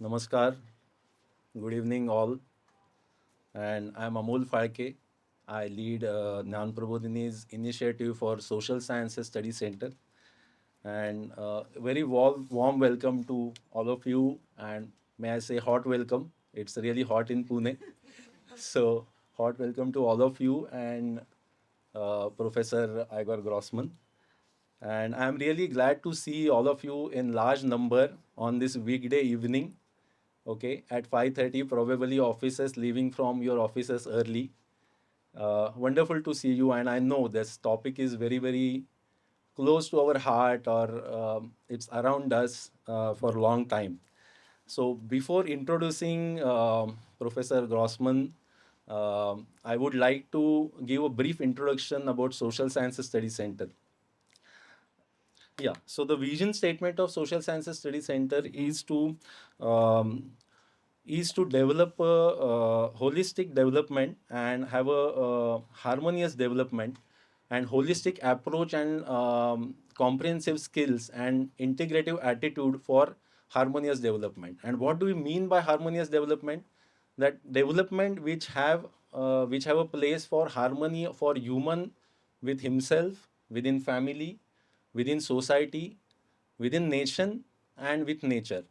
Namaskar, good evening all, and I'm Amol Falke. I lead Prabodhini's initiative for Social Sciences Study Center, and very warm welcome to all of you, and may I say hot welcome. It's really hot in Pune, so hot welcome to all of you and Professor Igor Grossmann. And I'm really glad to see all of you in large number on this weekday evening. Okay, at 5:30, probably officers leaving from your offices early. Wonderful to see you, and I know this topic is very, very close to our heart, or it's around us for a long time. So, before introducing Professor Grossman, I would like to give a brief introduction about Social Sciences Study Center. Yeah, so the vision statement of Social Sciences Study Center um, is to develop a holistic development and have a harmonious development and holistic approach and comprehensive skills and integrative attitude for harmonious development. And what do we mean by harmonious development? That development which have a place for harmony for human with himself, within family, within society, within nation, and with nature.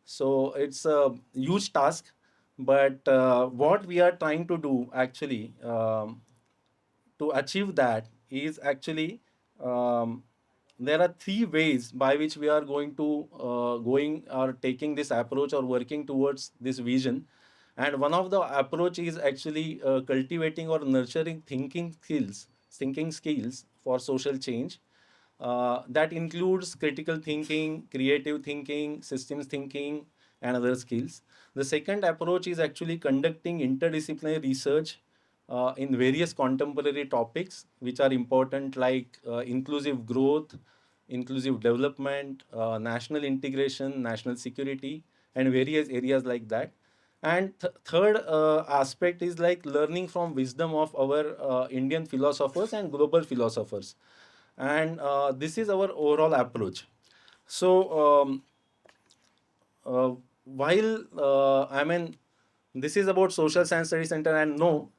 So it's a huge task, but what we are trying to do actually to achieve that is actually um, there are three ways by which we are going or taking this approach or working towards this vision. And one of the approach is actually cultivating or nurturing thinking skills for social change. That includes critical thinking, creative thinking, systems thinking, and other skills. The second approach is actually conducting interdisciplinary research in various contemporary topics which are important, like inclusive growth, inclusive development, national integration, national security, and various areas like that. And third aspect is like learning from wisdom of our Indian philosophers and global philosophers. And this is our overall approach. So while this is about Social Science Study Center, and no,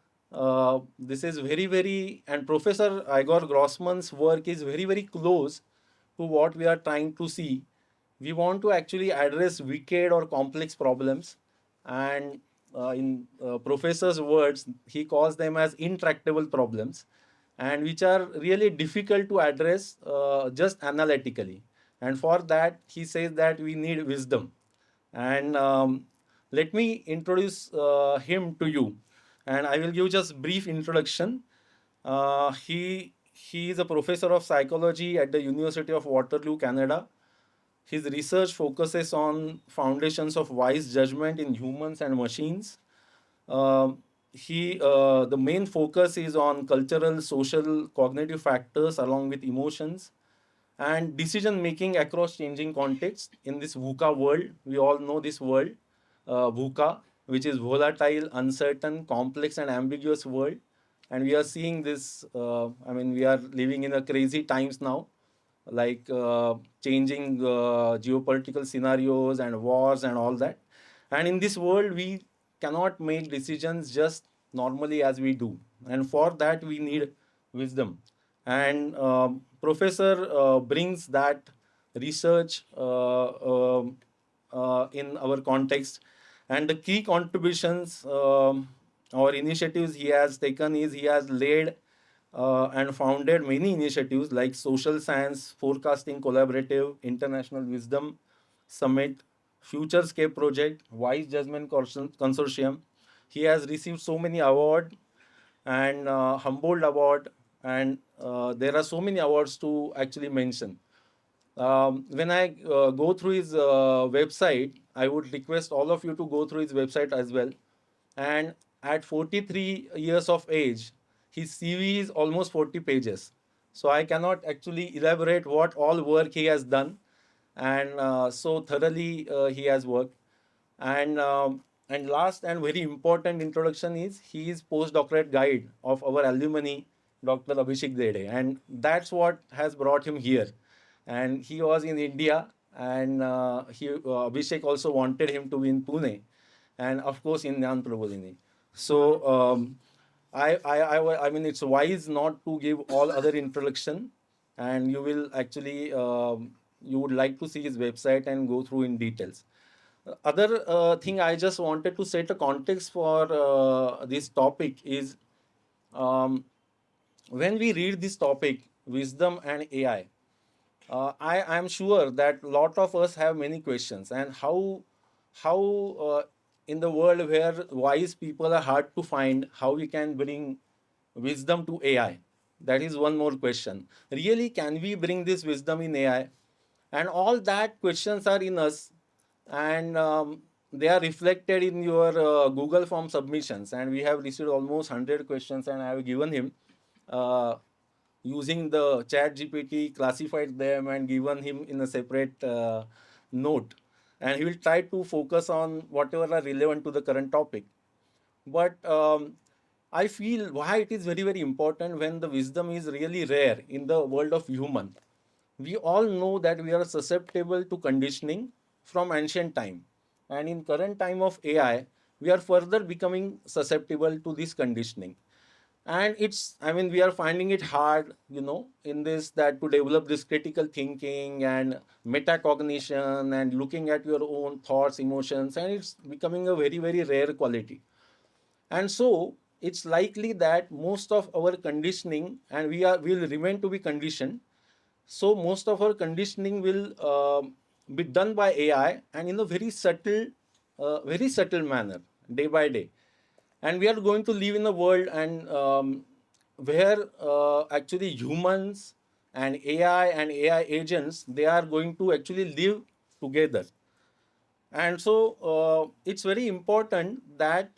this is very, very, and Professor Igor Grossman's work is very, very close to what we are trying to see. We want to actually address wicked or complex problems, and in Professor's words, he calls them as intractable problems, and which are really difficult to address just analytically. And for that, he says that we need wisdom. And let me introduce him to you. And I will give just brief introduction. He is a professor of psychology at the University of Waterloo, Canada. His research focuses on foundations of wise judgment in humans and machines. The main focus is on cultural, social, cognitive factors along with emotions and decision making across changing contexts in this VUCA world. We all know this world, VUCA, which is volatile, uncertain, complex, and ambiguous world. And we are seeing this. We are living in a crazy times now, like changing geopolitical scenarios and wars and all that. And in this world, we cannot make decisions just normally as we do. And for that, we need wisdom. And Professor brings that research in our context. And the key contributions or initiatives he has taken is he has led and founded many initiatives like Social Science Forecasting Collaborative, International Wisdom Summit, Futurescape Project, Wise Judgment Consortium. He has received so many awards and Humboldt Award, and there are so many awards to actually mention. When I go through his website, I would request all of you to go through his website as well. And at 43 years of age, his CV is almost 40 pages. So I cannot actually elaborate what all work he has done, and so thoroughly he has worked. And last and very important introduction is he is postdoctorate guide of our alumni, Dr. Abhishek Dede, and that's what has brought him here. And he was in India, and Abhishek also wanted him to be in Pune, and of course in Jnana Prabodhini. So I mean, it's wise not to give all other introduction, and you will actually you would like to see his website and go through in details. Other thing I just wanted to set a context for this topic is, um, when we read this topic, wisdom and AI, I am sure that a lot of us have many questions. And how in the world where wise people are hard to find, how we can bring wisdom to AI? That is one more question. Really, can we bring this wisdom in AI? And all that questions are in us, and they are reflected in your Google form submissions. And we have received almost 100 questions, and I have given him, uh, using the chat GPT, classified them and given him in a separate note, and he will try to focus on whatever are relevant to the current topic. But I feel why it is very, very important when the wisdom is really rare in the world of human. We all know that we are susceptible to conditioning from ancient time, and in current time of AI, we are further becoming susceptible to this conditioning. And it's, I mean, we are finding it hard, in this, that to develop this critical thinking and metacognition and looking at your own thoughts, emotions, and it's becoming a very, very rare quality. And so it's likely that most of our conditioning, and will remain to be conditioned, so most of our conditioning will be done by AI, and in a very subtle manner, day by day. And we are going to live in a world, and where actually humans and AI agents, they are going to actually live together. And so it's very important that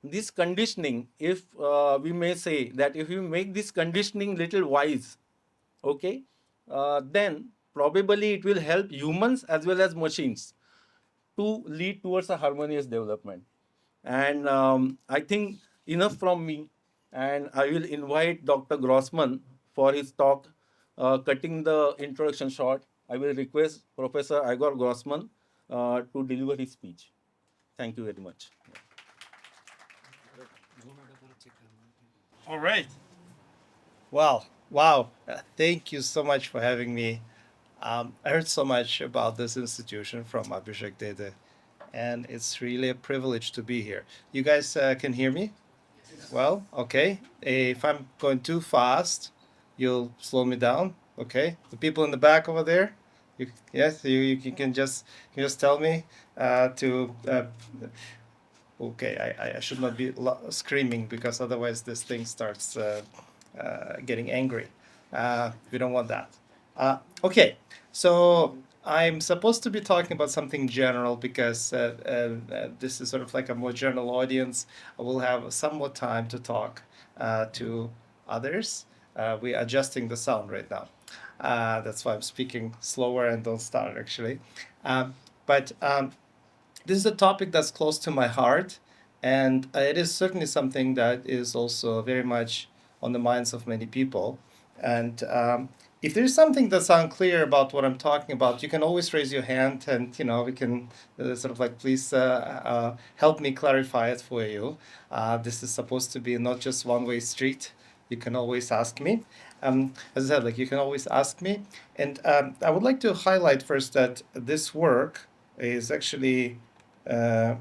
this conditioning, if we may say that if you make this conditioning little wise, okay, then probably it will help humans as well as machines to lead towards a harmonious development. And I think enough from me, and I will invite Dr. Grossman for his talk. Cutting the introduction short, I will request Professor Igor Grossman to deliver his speech. Thank you very much. All right. Well, wow. Thank you so much for having me. I heard so much about this institution from Abhishek Dede, and it's really a privilege to be here. You guys can hear me? Well, okay. If I'm going too fast, you'll slow me down. Okay. The people in the back over there, yes, you can just tell me to. Okay, I should not be screaming because otherwise this thing starts getting angry. We don't want that. Okay, so I'm supposed to be talking about something general because this is sort of like a more general audience. I will have somewhat time to talk to others. We're adjusting the sound right now. That's why I'm speaking slower and don't start actually. But this is a topic that's close to my heart, and it is certainly something that is also very much on the minds of many people. And if there's something that's unclear about what I'm talking about, you can always raise your hand, and we can sort of like please help me clarify it for you. This is supposed to be not just one-way street. You can always ask me. As I said, like you can always ask me, and I would like to highlight first that this work is actually uh,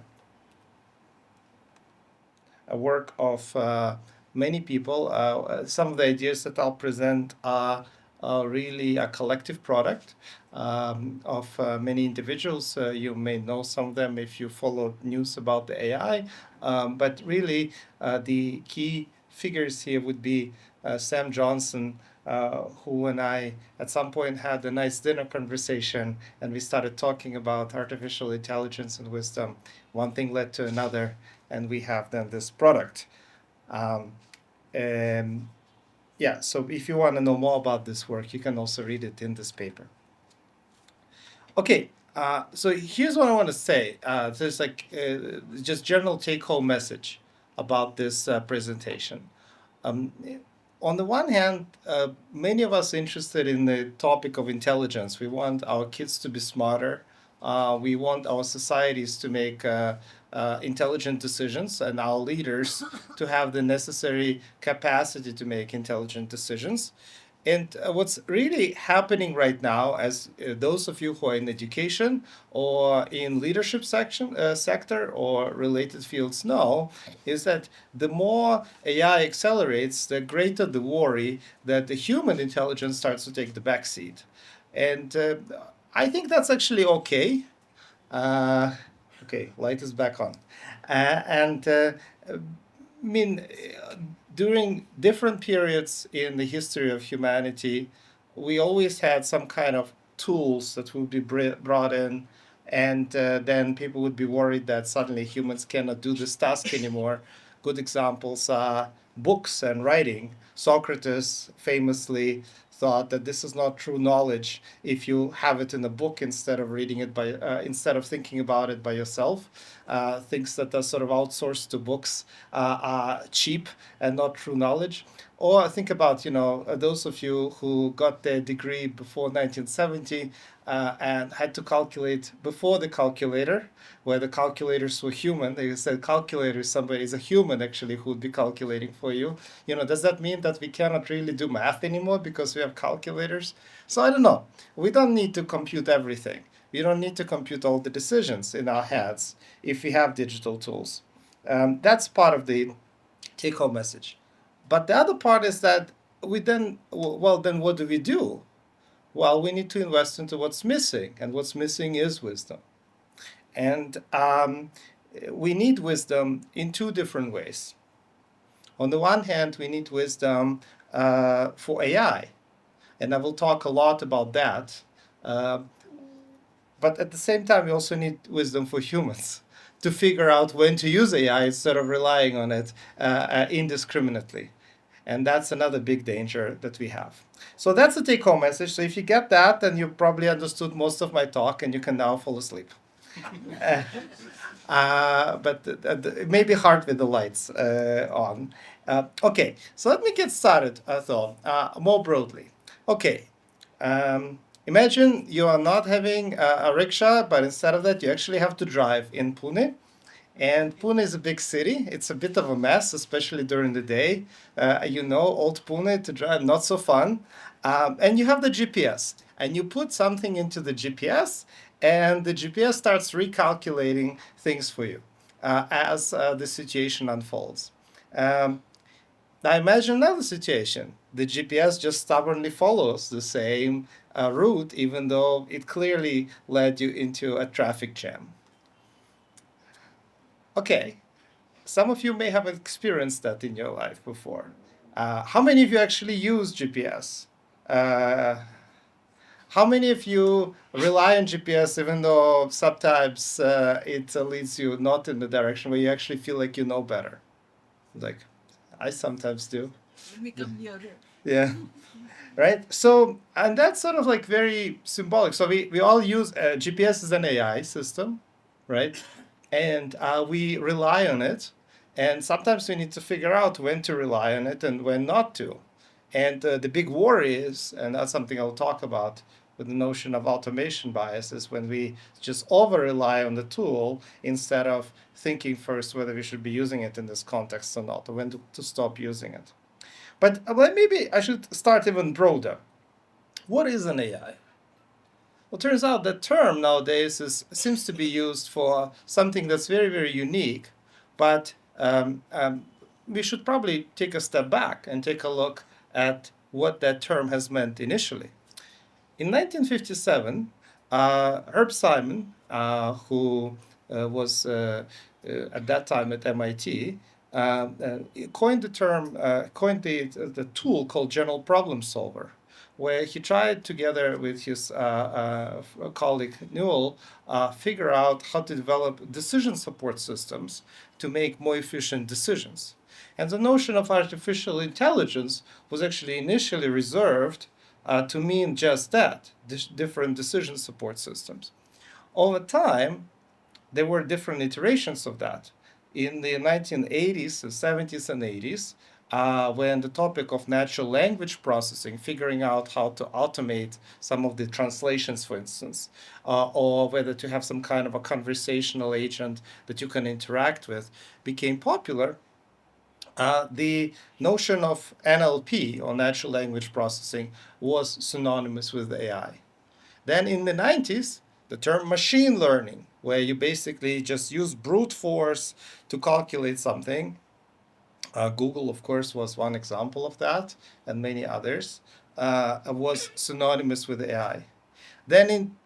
a work of many people. Some of the ideas that I'll present are really a collective product of many individuals. You may know some of them if you follow news about the AI, but really the key figures here would be Sam Johnson, who and I at some point had a nice dinner conversation, and we started talking about artificial intelligence and wisdom. One thing led to another, and we have then this product. Um, and yeah, so if you want to know more about this work, you can also read it in this paper. Okay, so here's what I want to say. There's like just general take-home message about this presentation. Um, on the one hand, many of us interested in the topic of intelligence. We want our kids to be smarter. We want our societies to make intelligent decisions and our leaders to have the necessary capacity to make intelligent decisions. And what's really happening right now, as those of you who are in education or in leadership sector or related fields know, is that the more AI accelerates, the greater the worry that the human intelligence starts to take the backseat. And I think that's actually okay. Uh, okay, light is back on. And I mean, during different periods in the history of humanity, we always had some kind of tools that would be brought in, and then people would be worried that suddenly humans cannot do this task anymore. Good examples are books and writing. Socrates famously thought that this is not true knowledge if you have it in a book instead of reading it instead of thinking about it by yourself. Things that are sort of outsourced to books are cheap and not true knowledge. Or think about, those of you who got their degree before 1970 and had to calculate before the calculator, where the calculators were human. They said calculator is somebody is a human actually who would be calculating for you. Does that mean that we cannot really do math anymore because we have calculators? So I don't know. We don't need to compute everything. We don't need to compute all the decisions in our heads if we have digital tools. That's part of the take-home message. But the other part is that then what do we do? Well, we need to invest into what's missing, and what's missing is wisdom. And we need wisdom in two different ways. On the one hand, we need wisdom for AI, and I will talk a lot about that. Uh, but at the same time, we also need wisdom for humans to figure out when to use AI instead of relying on it indiscriminately. And that's another big danger that we have. So that's the take home message. So if you get that, then you probably understood most of my talk and you can now fall asleep. But it may be hard with the lights on. Okay, so let me get started, though, more broadly. Okay, imagine you are not having a rickshaw, but instead of that, you actually have to drive in Pune. And Pune is a big city. It's a bit of a mess, especially during the day. Old Pune to drive, not so fun. And you have the GPS, and you put something into the GPS, and the GPS starts recalculating things for you as the situation unfolds. Um, Now imagine another situation. The GPS just stubbornly follows the same route, even though it clearly led you into a traffic jam. Okay, some of you may have experienced that in your life before. How many of you actually use GPS? How many of you rely on GPS even though sometimes it leads you not in the direction where you actually feel like you know better? Like, I sometimes do. When we come here. Yeah. Right? So, and that's sort of like very symbolic. So, we all use GPS as an AI system, right? And we rely on it. And sometimes we need to figure out when to rely on it and when not to. And the big worry is, and that's something I'll talk about with the notion of automation bias, is when we just over rely on the tool instead of thinking first whether we should be using it in this context or not, or when to stop using it. But maybe I should start even broader. What is an AI? Well, it turns out that term nowadays seems to be used for something that's very, very unique, but we should probably take a step back and take a look at what that term has meant initially. In 1957, Herb Simon, who was at that time at MIT, coined the tool called general problem solver, where he tried together with his colleague Newell figure out how to develop decision support systems to make more efficient decisions. And the notion of artificial intelligence was actually initially reserved to mean just that, different decision support systems. Over time, there were different iterations of that. In the 1980s, the 70s, and 80s, when the topic of natural language processing, figuring out how to automate some of the translations, for instance, or whether to have some kind of a conversational agent that you can interact with, became popular, the notion of NLP, or natural language processing, was synonymous with AI. Then in the 90s, the term machine learning, where you basically just use brute force to calculate something. Google, of course, was one example of that, and many others, was synonymous with AI. Then in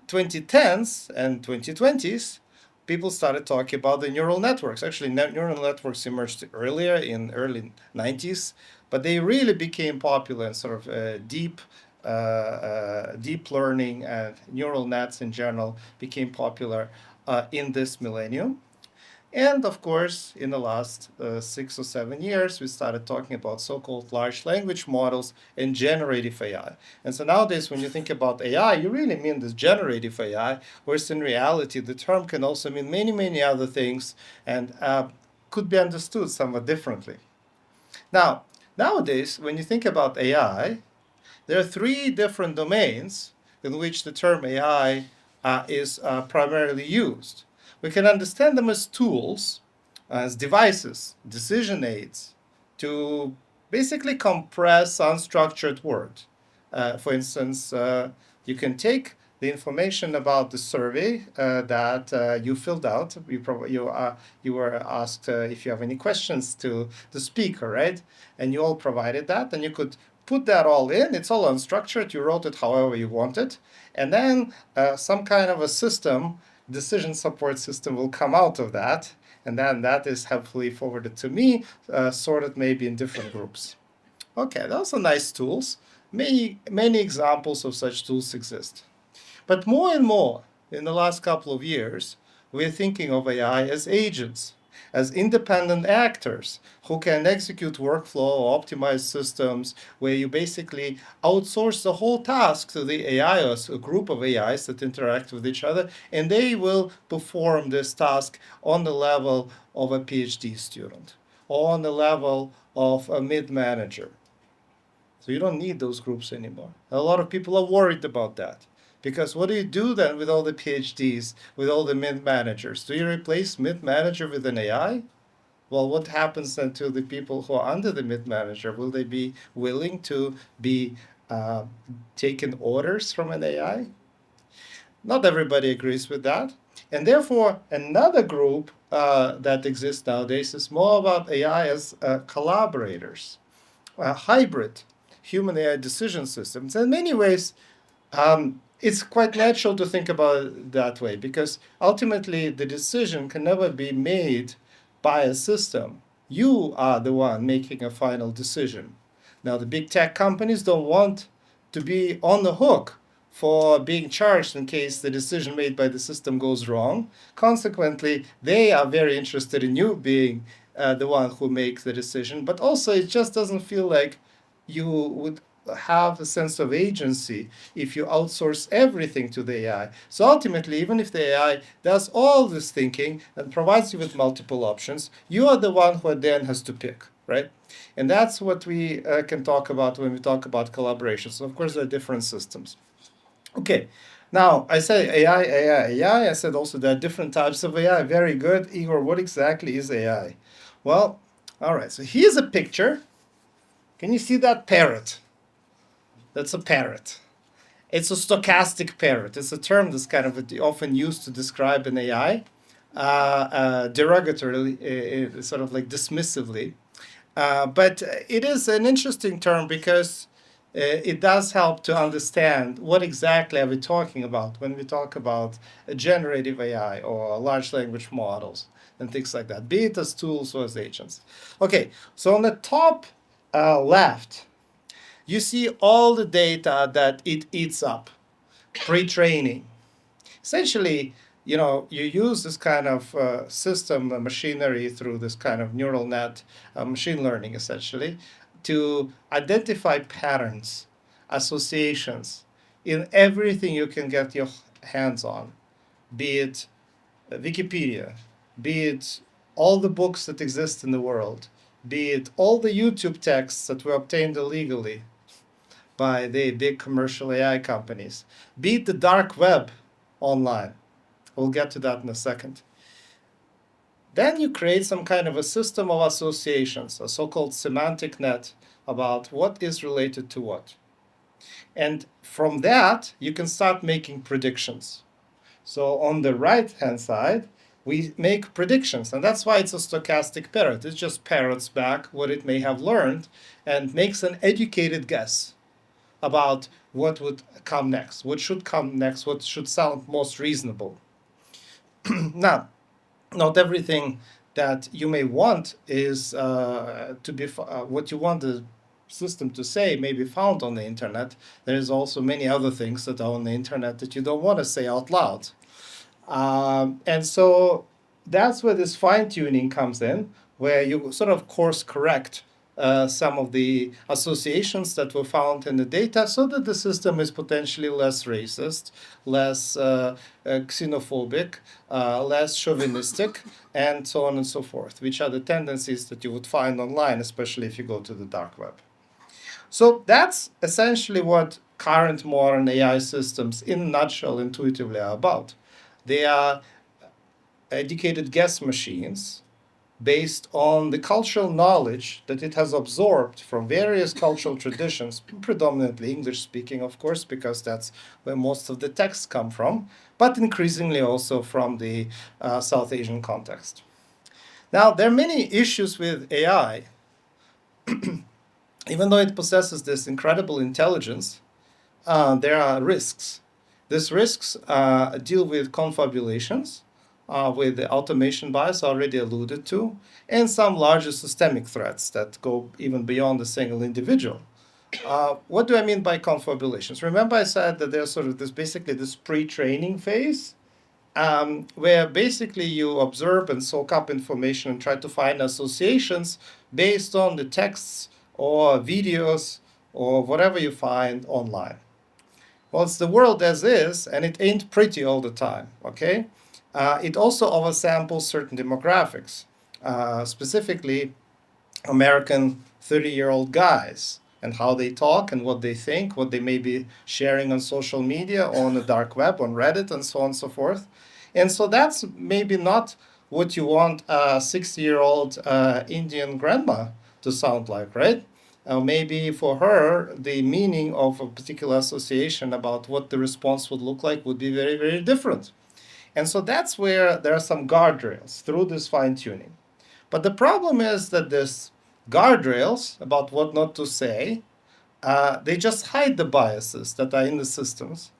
2010s and 2020s, people started talking about the neural networks. Actually, neural networks emerged earlier in early 90s, but they really became popular in sort of deep learning, and neural nets in general became popular in this millennium. And of course, in the last 6 or 7 years, we started talking about so-called large language models and generative AI. And so nowadays, when you think about AI, you really mean this generative AI, whereas in reality, the term can also mean many, many other things, and could be understood somewhat differently. Now, nowadays, when you think about AI, there are three different domains in which the term AI is primarily used. We can understand them as tools, as devices, decision aids, to basically compress unstructured word. For instance, you can take the information about the survey that you filled out. You were asked if you have any questions to the speaker, right? And you all provided that, and you could put that all in. It's all unstructured. You wrote it however you want it. And then some kind of a system, decision support system, will come out of that. And then that is helpfully forwarded to me, sorted maybe in different groups. Okay, those are nice tools. Many examples of such tools exist. But more and more, in the last couple of years, we're thinking of AI as agents, as independent actors who can execute workflow or optimize systems, where you basically outsource the whole task to the AI, or a group of AIs that interact with each other, and they will perform this task on the level of a PhD student or on the level of a mid-manager. So you don't need those groups anymore. A lot of people are worried about that. Because what do you do then with all the PhDs, with all the mid managers? Do you replace mid manager with an AI? Well, what happens then to the people who are under the mid manager? Will they be willing to be taking orders from an AI? Not everybody agrees with that. And therefore, another group that exists nowadays is more about AI as collaborators, hybrid human AI decision systems. In many ways, it's quite natural to think about it that way, because ultimately the decision can never be made by a system. You are the one making a final decision. Now, the big tech companies don't want to be on the hook for being charged in case the decision made by the system goes wrong. Consequently, they are very interested in you being the one who makes the decision, but also it just doesn't feel like you would have a sense of agency if you outsource everything to the AI. So ultimately, even if the AI does all this thinking and provides you with multiple options, you are the one who then has to pick, right? And that's what we can talk about when we talk about collaboration. So of course, there are different systems. Okay, now I said AI, AI, AI. I said also there are different types of AI. Very good. Igor, what exactly is AI? Well, all right, so here's a picture. Can you see that parrot? That's a parrot. It's a stochastic parrot. It's a term that's kind of often used to describe an AI, derogatorily, sort of like dismissively. But it is an interesting term because it does help to understand what exactly are we talking about when we talk about generative AI or large language models and things like that, be it as tools or as agents. Okay, so on the top left, you see all the data that it eats up, pre-training. Essentially, you use this kind of system, machinery, through this kind of neural net, machine learning, essentially, to identify patterns, associations in everything you can get your hands on, be it Wikipedia, be it all the books that exist in the world, be it all the YouTube texts that were obtained illegally by the big commercial AI companies, be it the dark web online. We'll get to that in a second. Then you create some kind of a system of associations, a so-called semantic net about what is related to what. And from that, you can start making predictions. So on the right-hand side, we make predictions, and that's why it's a stochastic parrot. It just parrots back what it may have learned and makes an educated guess about what would come next, what should come next, what should sound most reasonable. Now, not everything that you may want is to be what you want the system to say may be found on the internet. There's also many other things that are on the internet that you don't want to say out loud. And so that's where this fine-tuning comes in, where you sort of course correct some of the associations that were found in the data so that the system is potentially less racist, less xenophobic, less chauvinistic, and so on and so forth, which are the tendencies that you would find online, especially if you go to the dark web. So that's essentially what current modern AI systems, in a nutshell, intuitively are about. They are educated guess machines based on the cultural knowledge that it has absorbed from various cultural traditions, predominantly English speaking, of course, because that's where most of the texts come from, but increasingly also from the South Asian context. Now, there are many issues with AI. Even though it possesses this incredible intelligence, there are risks. These risks deal with confabulations, with the automation bias already alluded to, and some larger systemic threats that go even beyond a single individual. What do I mean by confabulations? Remember I said that there's sort of this pre-training phase, where basically you observe and soak up information and try to find associations based on the texts or videos or whatever you find online. Well, it's the world as is, and it ain't pretty all the time, okay? It also oversamples certain demographics, specifically American 30-year-old guys, and how they talk and what they think, what they may be sharing on social media, on the dark web, on Reddit, and so on and so forth. And so that's maybe not what you want a 60-year-old Indian grandma to sound like, right? Maybe for her, the meaning of a particular association about what the response would look like would be very, very different. And so that's where there are some guardrails through this fine tuning. But the problem is that this guardrails about what not to say, they just hide the biases that are in the systems.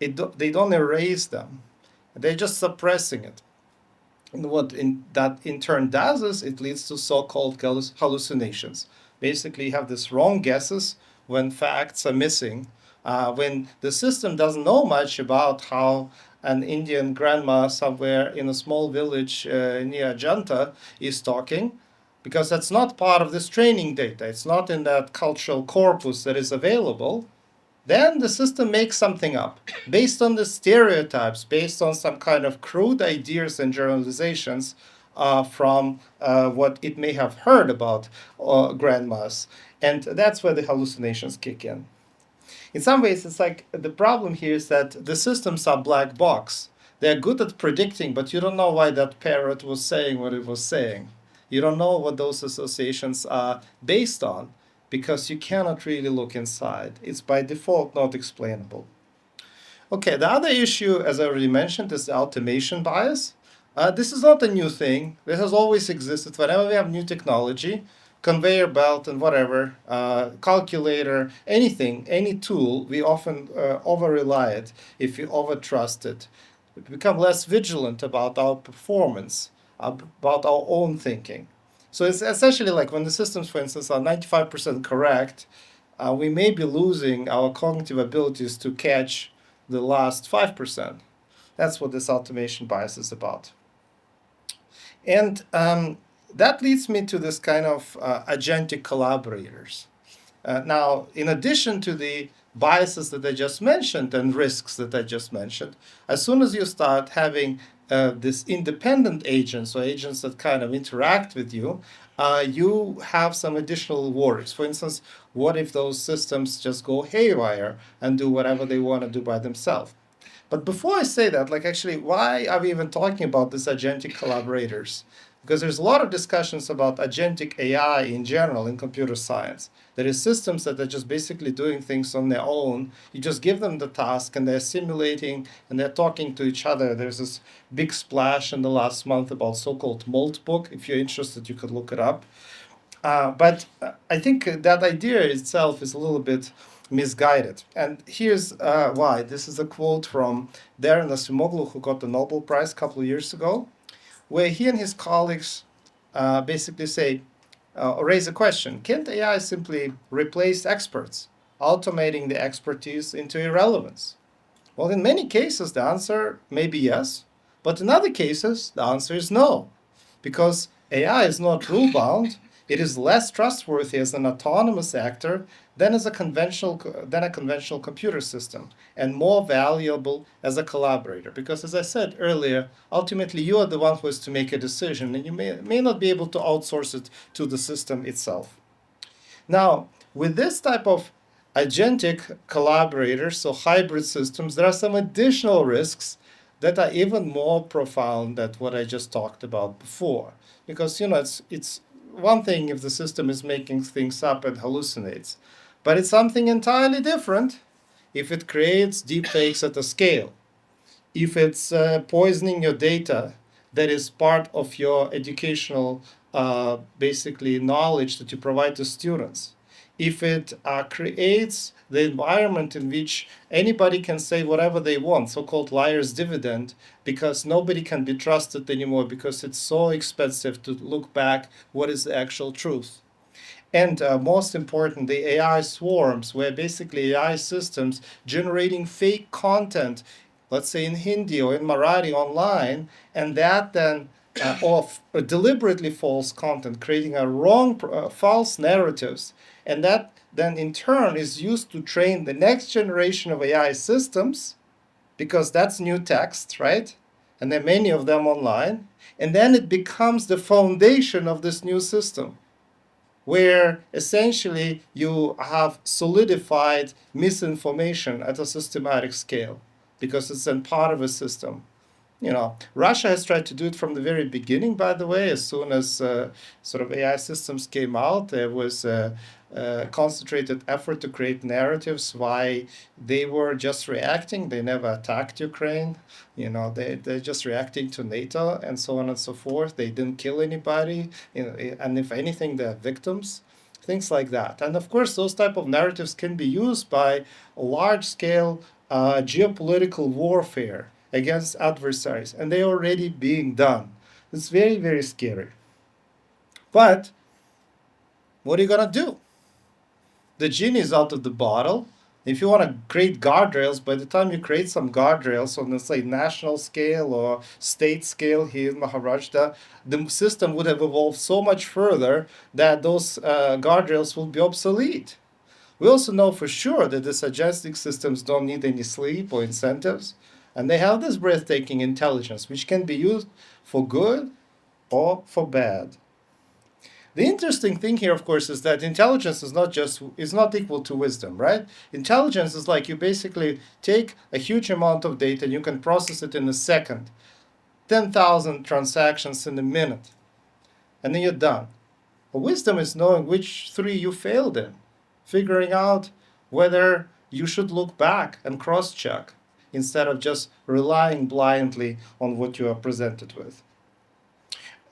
They don't erase them. They're just suppressing it. And what that in turn does is it leads to so-called hallucinations. Basically, you have this wrong guesses when facts are missing, when the system doesn't know much about how an Indian grandma somewhere in a small village near Ajanta is talking, because that's not part of this training data. It's not in that cultural corpus that is available. Then the system makes something up based on the stereotypes, based on some kind of crude ideas and generalizations from what it may have heard about grandmas. And that's where the hallucinations kick in. In some ways, it's like the problem here is that the systems are black box. They're good at predicting, but you don't know why that parrot was saying what it was saying. You don't know what those associations are based on because you cannot really look inside. It's by default not explainable. Okay, the other issue, as I already mentioned, is the automation bias. This is not a new thing. This has always existed. Whenever we have new technology, conveyor belt and whatever, calculator, anything, any tool, we often over-rely it if we over-trust it. We become less vigilant about our performance, about our own thinking. So it's essentially like when the systems, for instance, are 95% correct, we may be losing our cognitive abilities to catch the last 5%. That's what this automation bias is about. And that leads me to this kind of agentic collaborators. Now, in addition to the biases that I just mentioned and risks that I just mentioned, as soon as you start having this independent agents, so agents that kind of interact with you, you have some additional worries. For instance, what if those systems just go haywire and do whatever they want to do by themselves? But before I say that, like actually, why are we even talking about these agentic collaborators? Because there's a lot of discussions about agentic AI in general in computer science. There is systems that are just basically doing things on their own. You just give them the task and they're simulating and they're talking to each other. There's this big splash in the last month about so-called Moltbook. If you're interested, you could look it up. But I think that idea itself is a little bit misguided. And here's why. This is a quote from Darren Acemoglu, who got the Nobel Prize a couple of years ago, where he and his colleagues basically say, raise a question: can't AI simply replace experts, automating the expertise into irrelevance? Well, in many cases, the answer may be yes, but in other cases, the answer is no, because AI is not rule bound. It is less trustworthy as an autonomous actor than a conventional computer system, and more valuable as a collaborator. Because, as I said earlier, ultimately you are the one who has to make a decision, and you may not be able to outsource it to the system itself. Now, with this type of agentic collaborators, so hybrid systems, there are some additional risks that are even more profound than what I just talked about before. Because it's one thing if the system is making things up and hallucinates, but it's something entirely different if it creates deepfakes at a scale, if it's poisoning your data that is part of your educational basically knowledge that you provide to students, if it creates the environment in which anybody can say whatever they want, so-called liar's dividend, because nobody can be trusted anymore because it's so expensive to look back what is the actual truth. And most important, the AI swarms, where basically AI systems generating fake content, let's say in Hindi or in Marathi online, and that then of deliberately false content, creating a wrong, false narratives, and that then in turn is used to train the next generation of AI systems, because that's new text, right? And there are many of them online, and then it becomes the foundation of this new system, where essentially you have solidified misinformation at a systematic scale because it's then part of a system. Russia has tried to do it from the very beginning, by the way. As soon as sort of AI systems came out, there was a concentrated effort to create narratives why they were just reacting. They never attacked Ukraine. They're just reacting to NATO and so on and so forth. They didn't kill anybody. And if anything, they're victims. Things like that. And of course, those type of narratives can be used by large-scale geopolitical warfare against adversaries, and they're already being done. It's very, very scary. But what are you gonna do? The genie is out of the bottle. If you want to create guardrails, by the time you create some guardrails on, let's say, national scale or state scale here in Maharashtra, the system would have evolved so much further that those guardrails will be obsolete. We also know for sure that the agentic systems don't need any sleep or incentives, and they have this breathtaking intelligence, which can be used for good or for bad. The interesting thing here, of course, is that intelligence is not equal to wisdom, right? Intelligence is like you basically take a huge amount of data and you can process it in a second, 10,000 transactions in a minute, and then you're done. But wisdom is knowing which three you failed in, figuring out whether you should look back and cross-check instead of just relying blindly on what you are presented with.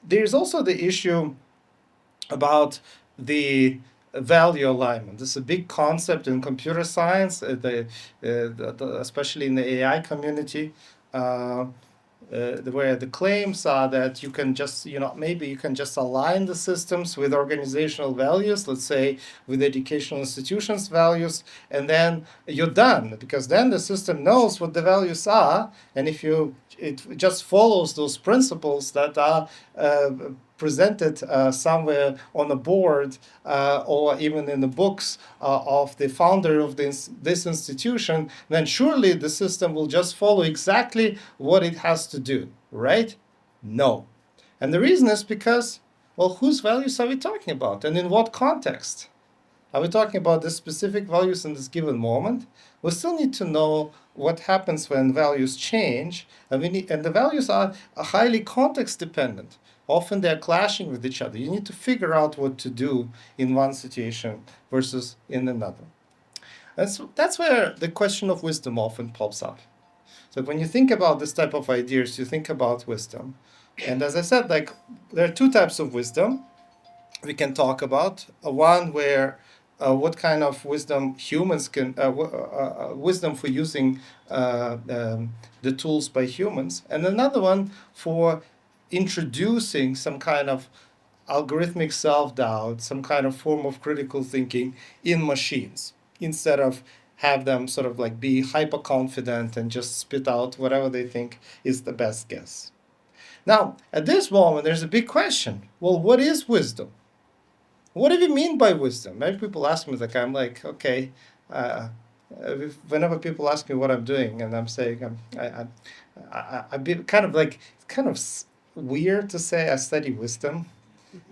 There's also the issue about the value alignment. This is a big concept in computer science, especially in the AI community, where the claims are that you can just, maybe you can just align the systems with organizational values, let's say with educational institutions' values, and then you're done, because then the system knows what the values are, and if it just follows those principles that are presented somewhere on a board or even in the books of the founder of this institution, then surely the system will just follow exactly what it has to do. right? No. And the reason is because, well, whose values are we talking about and in what context? Are we talking about the specific values in this given moment? We still need to know what happens when values change, and the values are highly context dependent. Often they're clashing with each other. You need to figure out what to do in one situation versus in another. That's where the question of wisdom often pops up. So when you think about this type of ideas, you think about wisdom. And as I said, like there are two types of wisdom we can talk about. One where what kind of wisdom humans can wisdom for using the tools by humans, and another one for introducing some kind of algorithmic self-doubt, some kind of form of critical thinking in machines, instead of have them sort of like be hyper confident and just spit out whatever they think is the best guess. Now, at this moment, there's a big question. Well, what is wisdom? What do you mean by wisdom? Many people ask me, like, I'm like, okay, whenever people ask me what I'm doing, and I'm saying, I've been kind of like, it's kind of weird to say I study wisdom,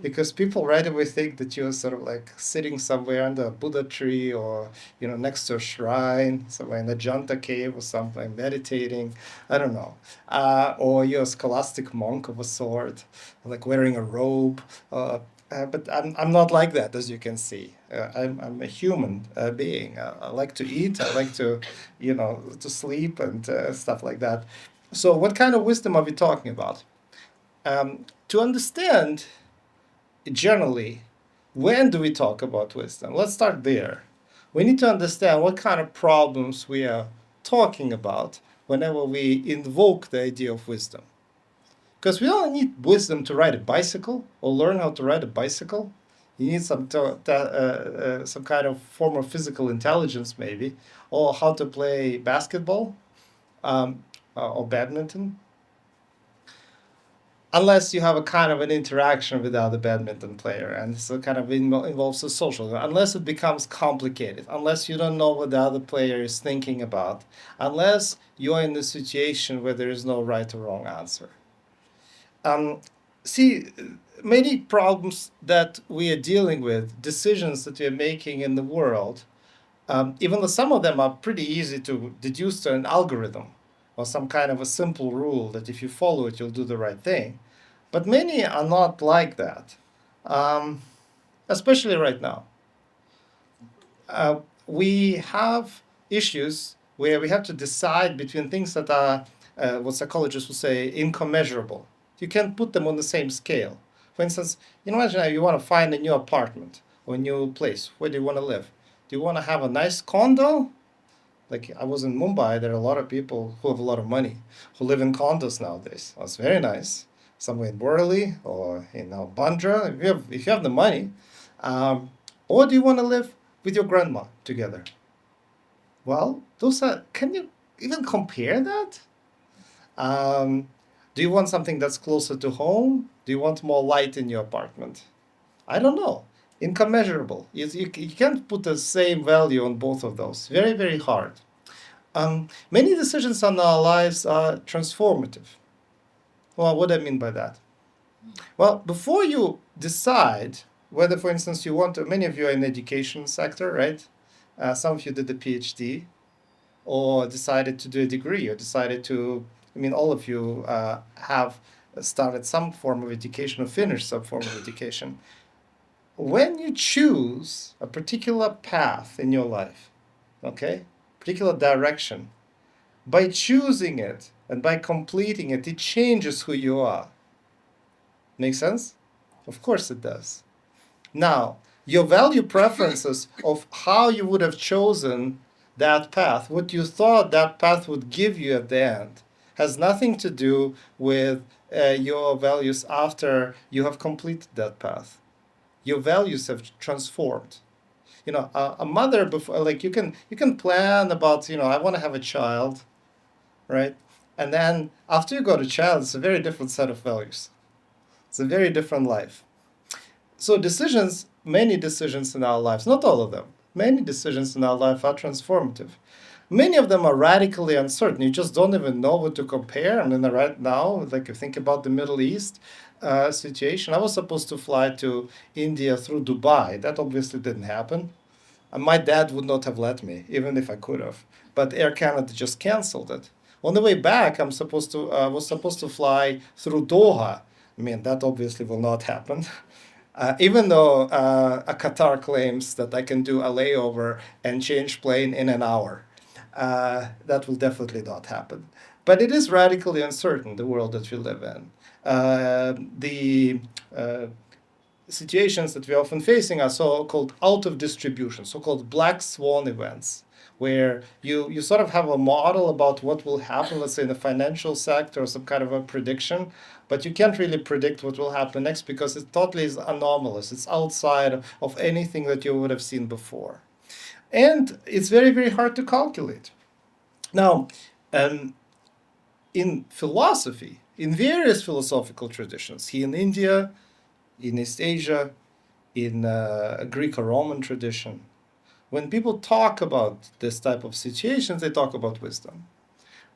because people right away think that you're sort of like sitting somewhere under a Buddha tree, or next to a shrine, somewhere in a Janta cave or something, meditating. I don't know, or you're a scholastic monk of a sort, like wearing a robe. But I'm not like that, as you can see. I'm a human being. I like to eat. I like to sleep and stuff like that. So, what kind of wisdom are we talking about? To understand generally, when do we talk about wisdom? Let's start there. We need to understand what kind of problems we are talking about whenever we invoke the idea of wisdom. Because we don't need wisdom to ride a bicycle or learn how to ride a bicycle. You need some kind of form of physical intelligence, maybe, or how to play basketball or badminton, unless you have a kind of an interaction with the other badminton player, and so kind of involves a social, unless it becomes complicated, unless you don't know what the other player is thinking about, unless you're in a situation where there is no right or wrong answer. Um, see, many problems that we are dealing with, decisions that we are making in the world, even though some of them are pretty easy to deduce to an algorithm or some kind of a simple rule that if you follow it, you'll do the right thing. But many are not like that, especially right now. We have issues where we have to decide between things that are, what psychologists would say, incommensurable. You can't put them on the same scale. For instance, imagine you want to find a new apartment or a new place. Where do you want to live? Do you want to have a nice condo? Like I was in Mumbai, there are a lot of people who have a lot of money who live in condos nowadays. Well, it's very nice. Somewhere in Waterloo or in Bandra, if you have the money. Or do you want to live with your grandma together? Well, can you even compare that? Do you want something that's closer to home? Do you want more light in your apartment? I don't know. Incommensurable. You can't put the same value on both of those. Very, very hard. Many decisions in our lives are transformative. Well, what do I mean by that? Well, before you decide whether, for instance, you want to, many of you are in the education sector, right? Some of you did the PhD or decided to do a degree or decided to, all of you have started some form of education or finished some form of education. When you choose a particular path in your life, okay, particular direction, by choosing it and by completing it, it changes who you are. Make sense? Of course it does. Now, your value preferences of how you would have chosen that path, what you thought that path would give you at the end, has nothing to do with your values after you have completed that path. Your values have transformed. A mother before, like you can plan about, I want to have a child, right? And then after you got a child, it's a very different set of values. It's a very different life. So many decisions in our lives, not all of them, many decisions in our life are transformative. Many of them are radically uncertain. You just don't even know what to compare. And then right now, like you think about the Middle East situation, I was supposed to fly to India through Dubai. That obviously didn't happen. And my dad would not have let me, even if I could have. But Air Canada just canceled it. On the way back, was supposed to fly through Doha. I mean, that obviously will not happen. Even though a Qatar claims that I can do a layover and change plane in an hour, that will definitely not happen. But it is radically uncertain, the world that we live in. The situations that we're often facing are so-called out of distribution, so-called black swan events, where you sort of have a model about what will happen, let's say in the financial sector, or some kind of a prediction, but you can't really predict what will happen next because it totally is anomalous. It's outside of anything that you would have seen before. And it's very, very hard to calculate. Now, in philosophy, in various philosophical traditions, here in India, in East Asia, in Greek or Roman tradition, when people talk about this type of situations, they talk about wisdom.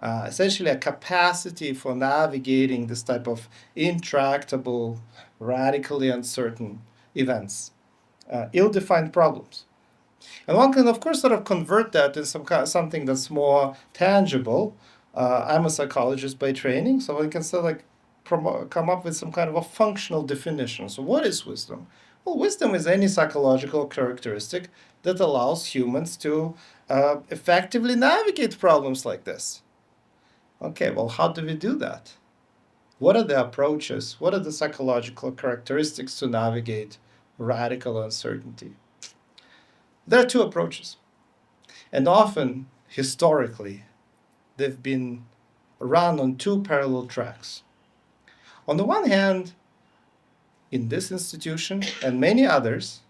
Essentially, a capacity for navigating this type of intractable, radically uncertain events, ill-defined problems. And one can, of course, sort of convert that into something that's more tangible. I'm a psychologist by training, so I can sort of like come up with some kind of a functional definition. So, what is wisdom? Well, wisdom is any psychological characteristic that allows humans to effectively navigate problems like this. Okay, well, how do we do that? What are the approaches? What are the psychological characteristics to navigate radical uncertainty? There are two approaches. And often, historically, they've been run on two parallel tracks. On the one hand, in this institution and many others,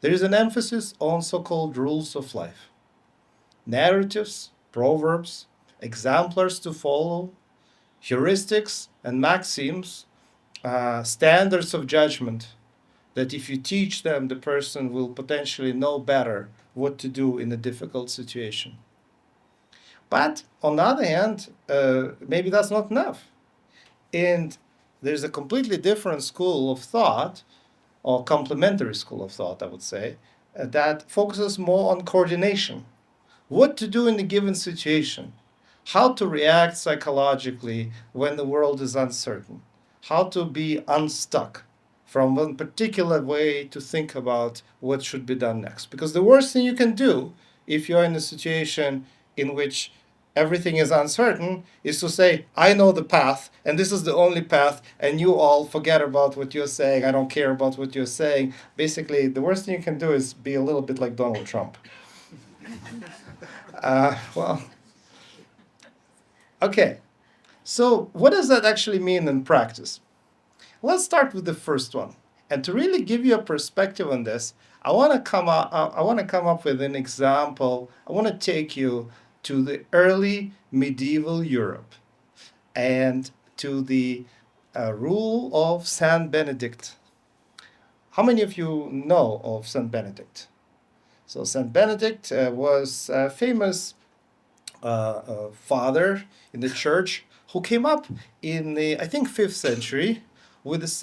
there is an emphasis on so called rules of life, narratives, proverbs, exemplars to follow, heuristics and maxims, standards of judgment that if you teach them, the person will potentially know better what to do in a difficult situation. But on the other hand, maybe that's not enough. And there's a completely different school of thought, or complementary school of thought, I would say, that focuses more on coordination. What to do in a given situation, how to react psychologically when the world is uncertain, how to be unstuck from one particular way to think about what should be done next. Because the worst thing you can do if you're in a situation in which everything is uncertain is to say, I know the path, and this is the only path, and you all forget about what you're saying. I don't care about what you're saying. Basically, the worst thing you can do is be a little bit like Donald Trump. Well, okay. So, what does that actually mean in practice? Let's start with the first one. And to really give you a perspective on this, I want to come up with an example. I want to take you to the early medieval Europe and to the rule of Saint Benedict. How many of you know of Saint Benedict? So Saint Benedict was a famous father in the church who came up in the, I think, 5th century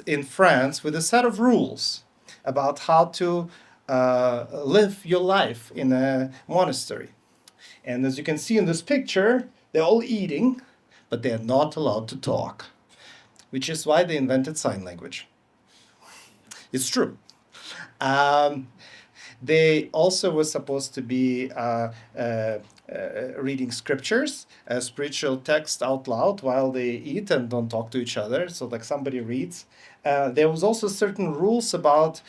in France with a set of rules about how to live your life in a monastery. And as you can see in this picture, they're all eating, but they're not allowed to talk, which is why they invented sign language. It's true. They also were supposed to be reading scriptures, spiritual text out loud while they eat and don't talk to each other. So, like somebody reads. There was also certain rules about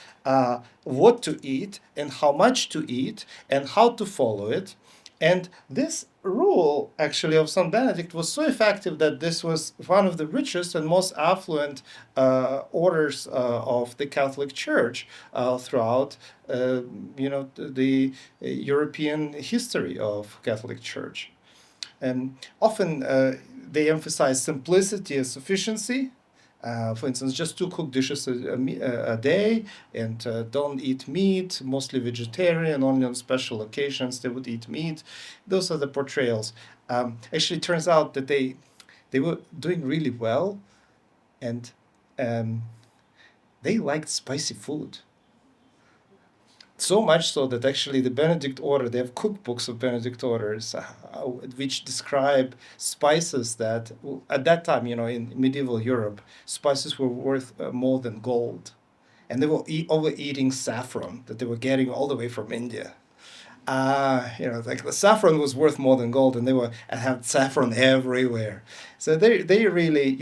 what to eat and how much to eat and how to follow it. And this rule, actually, of St. Benedict was so effective that this was one of the richest and most affluent orders of the Catholic Church throughout, the European history of Catholic Church. And often they emphasize simplicity and sufficiency, For instance, just 2 cooked dishes a day, and don't eat meat, mostly vegetarian, only on special occasions they would eat meat. Those are the portrayals. Actually, it turns out that they were doing really well, and um, they liked spicy food. So much so that actually the Benedict order, they have cookbooks of Benedict orders which describe spices that, at that time, in medieval Europe, spices were worth more than gold. And they were overeating saffron that they were getting all the way from India. Like the saffron was worth more than gold, and they had saffron everywhere. So they really,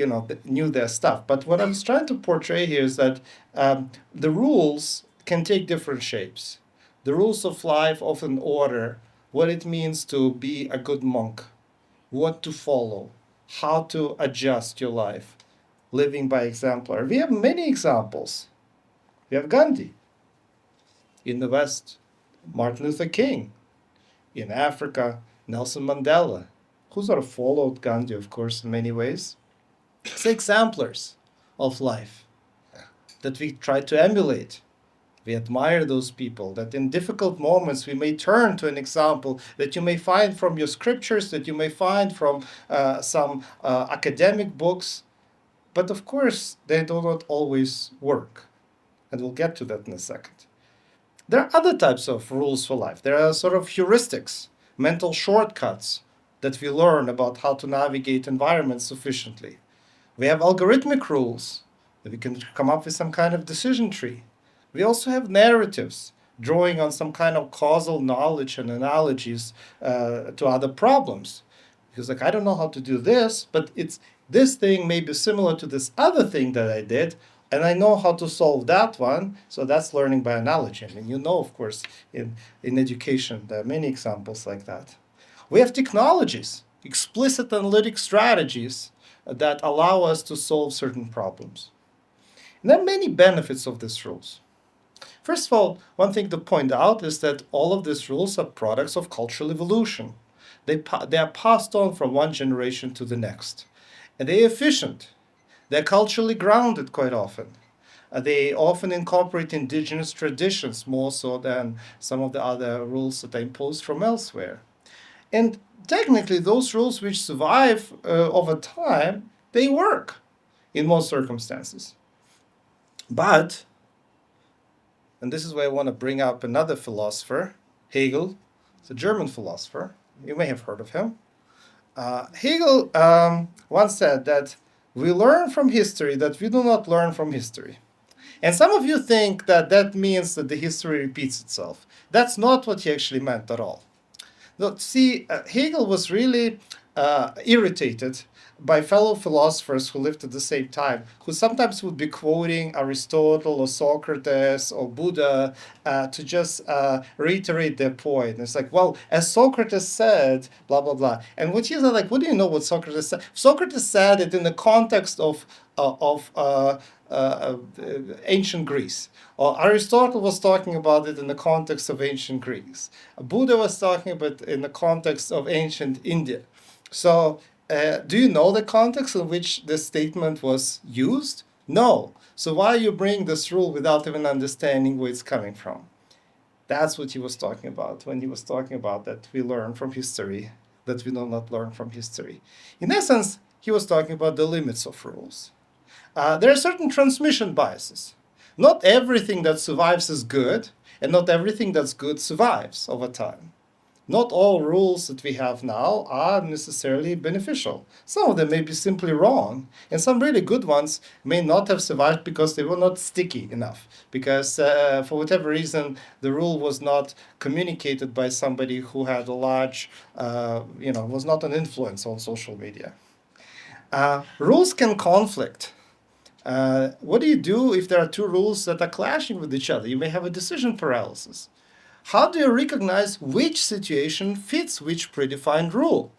knew their stuff. But what I'm trying to portray here is that the rules can take different shapes. The rules of life often order what it means to be a good monk, what to follow, how to adjust your life, living by example. We have many examples. We have Gandhi in the West, Martin Luther King in Africa, Nelson Mandela, who sort of followed Gandhi, of course, in many ways. It's exemplars of life that we try to emulate. We admire those people, that in difficult moments we may turn to an example that you may find from your scriptures, that you may find from some academic books. But of course, they do not always work. And we'll get to that in a second. There are other types of rules for life. There are sort of heuristics, mental shortcuts that we learn about how to navigate environments sufficiently. We have algorithmic rules that we can come up with some kind of decision tree. We also have narratives, drawing on some kind of causal knowledge and analogies to other problems. Because, like, I don't know how to do this, but this thing may be similar to this other thing that I did, and I know how to solve that one. So that's learning by analogy. And of course, in education, there are many examples like that. We have technologies, explicit analytic strategies that allow us to solve certain problems. And there are many benefits of these rules. First of all, one thing to point out is that all of these rules are products of cultural evolution. They are passed on from one generation to the next. And they're efficient. They're culturally grounded quite often. They often incorporate indigenous traditions more so than some of the other rules that are imposed from elsewhere. And technically, those rules which survive over time, they work in most circumstances. But, and this is where I want to bring up another philosopher, Hegel. It's a German philosopher. You may have heard of him. Hegel once said that we learn from history that we do not learn from history. And some of you think that that means that the history repeats itself. That's not what he actually meant at all. No, see, Hegel was really irritated by fellow philosophers who lived at the same time, who sometimes would be quoting Aristotle or Socrates or Buddha to just reiterate their point. It's like, well, as Socrates said, blah, blah, blah. And what he's like, what do you know what Socrates said? Socrates said it in the context of ancient Greece. Or Aristotle was talking about it in the context of ancient Greece. Buddha was talking about it in the context of ancient India. So, do you know the context in which this statement was used? No. So why you bring this rule without even understanding where it's coming from? That's what he was talking about when he was talking about that we learn from history, that we do not learn from history. In essence, he was talking about the limits of rules. There are certain transmission biases. Not everything that survives is good, and not everything that's good survives over time. Not all rules that we have now are necessarily beneficial. Some of them may be simply wrong, and some really good ones may not have survived because they were not sticky enough, because for whatever reason, the rule was not communicated by somebody who had a large, was not an influence on social media. Rules can conflict. What do you do if there are two rules that are clashing with each other? You may have a decision paralysis. How do you recognize which situation fits which predefined rule?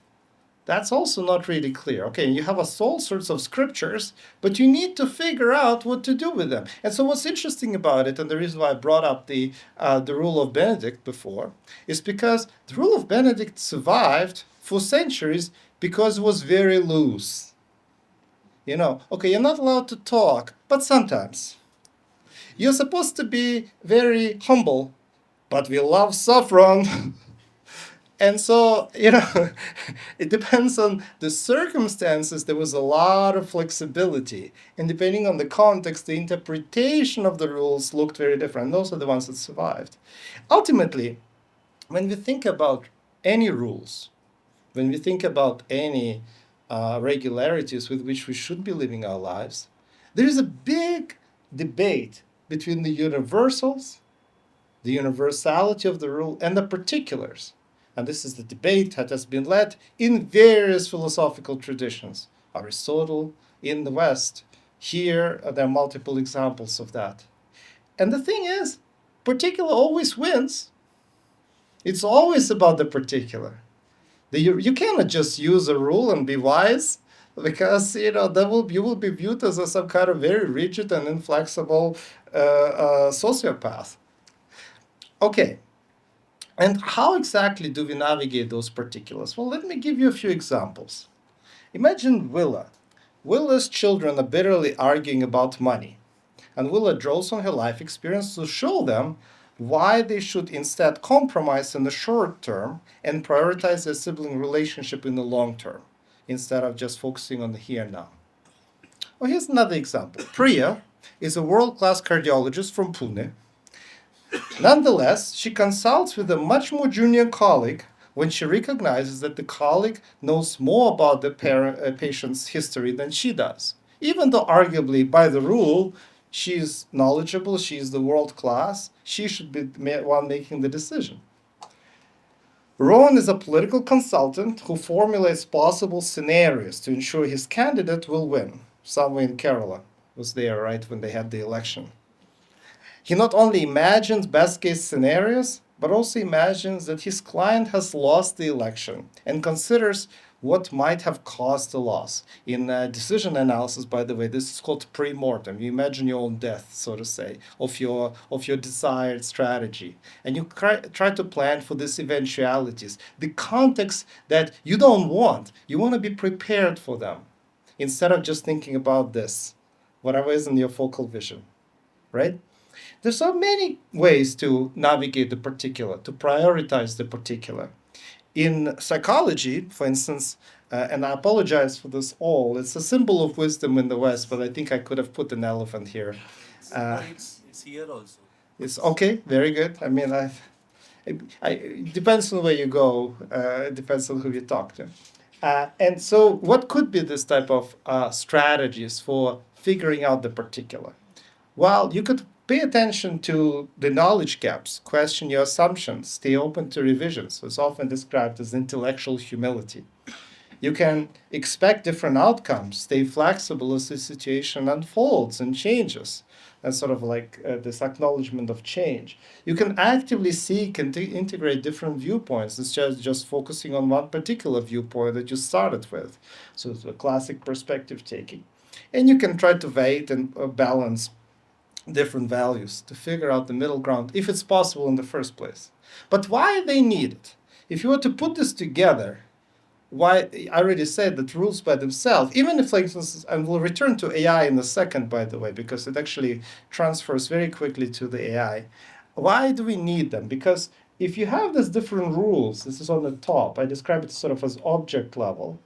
That's also not really clear. Okay, you have all sorts of scriptures, but you need to figure out what to do with them. And so what's interesting about it, and the reason why I brought up the rule of Benedict before, is because the rule of Benedict survived for centuries because it was very loose. Okay, you're not allowed to talk, but sometimes. You're supposed to be very humble, but we love saffron. And so, it depends on the circumstances. There was a lot of flexibility. And depending on the context, the interpretation of the rules looked very different. Those are the ones that survived. Ultimately, when we think about any rules, when we think about any regularities with which we should be living our lives, there is a big debate between the universals, the universality of the rule, and the particulars. And this is the debate that has been led in various philosophical traditions. Aristotle in the West. Here, there are multiple examples of that. And the thing is, particular always wins. It's always about the particular. You cannot just use a rule and be wise, because you will be viewed as some kind of very rigid and inflexible sociopath. Okay, and how exactly do we navigate those particulars? Well, let me give you a few examples. Imagine Willa. Willa's children are bitterly arguing about money, and Willa draws on her life experience to show them why they should instead compromise in the short term and prioritize their sibling relationship in the long term, instead of just focusing on the here and now. Well, here's another example. Priya is a world-class cardiologist from Pune. Nonetheless, she consults with a much more junior colleague when she recognizes that the colleague knows more about the patient's history than she does. Even though, arguably, by the rule, she's knowledgeable, she's the world class, she should be the one making the decision. Rowan is a political consultant who formulates possible scenarios to ensure his candidate will win. Somewhere in Kerala was there, right, when they had the election. He not only imagines best case scenarios, but also imagines that his client has lost the election and considers what might have caused the loss. In decision analysis, by the way, this is called pre-mortem. You imagine your own death, so to say, of your desired strategy. And you try to plan for these eventualities, the context that you don't want. You want to be prepared for them instead of just thinking about this, whatever is in your focal vision, right? There's so many ways to navigate the particular, to prioritize the particular. In psychology, for instance, and I apologize for this all, it's a symbol of wisdom in the West, but I think I could have put an elephant here. It's here also. It's okay, very good. I mean, it depends on where you go, it depends on who you talk to. And so, what could be this type of strategies for figuring out the particular? Well, you could pay attention to the knowledge gaps, question your assumptions, stay open to revisions. It's often described as intellectual humility. You can expect different outcomes, stay flexible as the situation unfolds and changes, and sort of like this acknowledgement of change. You can actively seek and integrate different viewpoints instead of just focusing on one particular viewpoint that you started with. So it's a classic perspective taking. And you can try to weigh and balance different values to figure out the middle ground, if it's possible in the first place. But why they need it? If you were to put this together, why I already said that rules by themselves, even if, like, instance, and we'll return to AI in a second, by the way, because it actually transfers very quickly to the AI. Why do we need them? Because if you have these different rules, this is on the top, I describe it sort of as object level.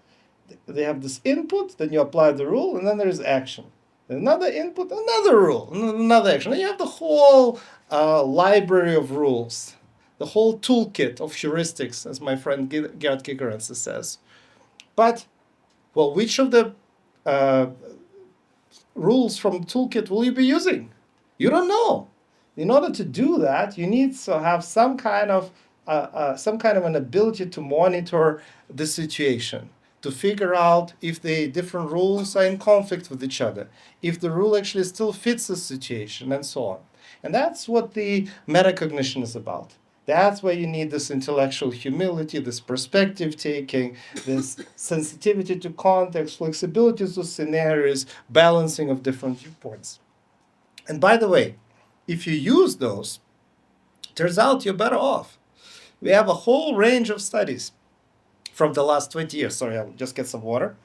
They have this input, then you apply the rule, and then there is action. Another input, another rule, another action. And you have the whole library of rules, the whole toolkit of heuristics, as my friend Gerd Gigerense says. But, well, which of the rules from the toolkit will you be using? You don't know. In order to do that, you need to have some kind of an ability to monitor the situation, to figure out if the different rules are in conflict with each other, if the rule actually still fits the situation, and so on. And that's what the metacognition is about. That's where you need this intellectual humility, this perspective taking, this sensitivity to context, flexibility to scenarios, balancing of different viewpoints. And by the way, if you use those, turns out you're better off. We have a whole range of studies from the last 20 years. Sorry, I'll just get some water.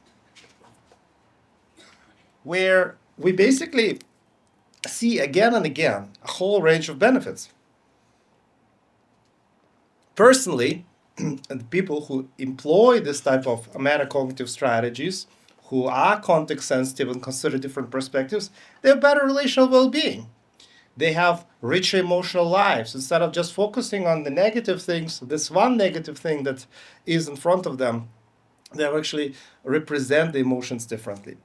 where we basically see again and again a whole range of benefits. Personally, and people who employ this type of metacognitive strategies, who are context sensitive and consider different perspectives, they have better relational well-being. They have richer emotional lives. Instead of just focusing on the negative things, this one negative thing that is in front of them, they actually represent the emotions differently.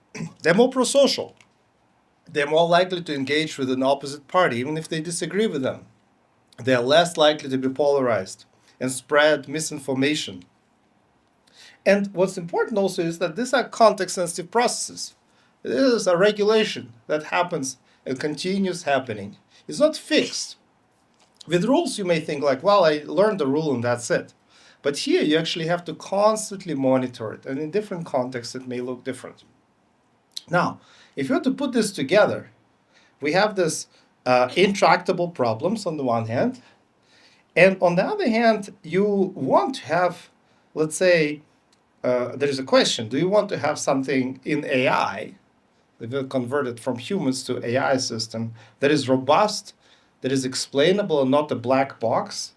They're more pro-social. They're more likely to engage with an opposite party, even if they disagree with them. They're less likely to be polarized and spread misinformation. And what's important also is that these are context-sensitive processes. This is a regulation that happens and continues happening. It's not fixed. With rules, you may think like, well, I learned the rule and that's it. But here, you actually have to constantly monitor it. And in different contexts, it may look different. Now, if you were to put this together, we have this intractable problems on the one hand. And on the other hand, you want to have, let's say, there is a question, do you want to have something in AI, if you convert it from humans to AI system, that is robust, that is explainable and not a black box,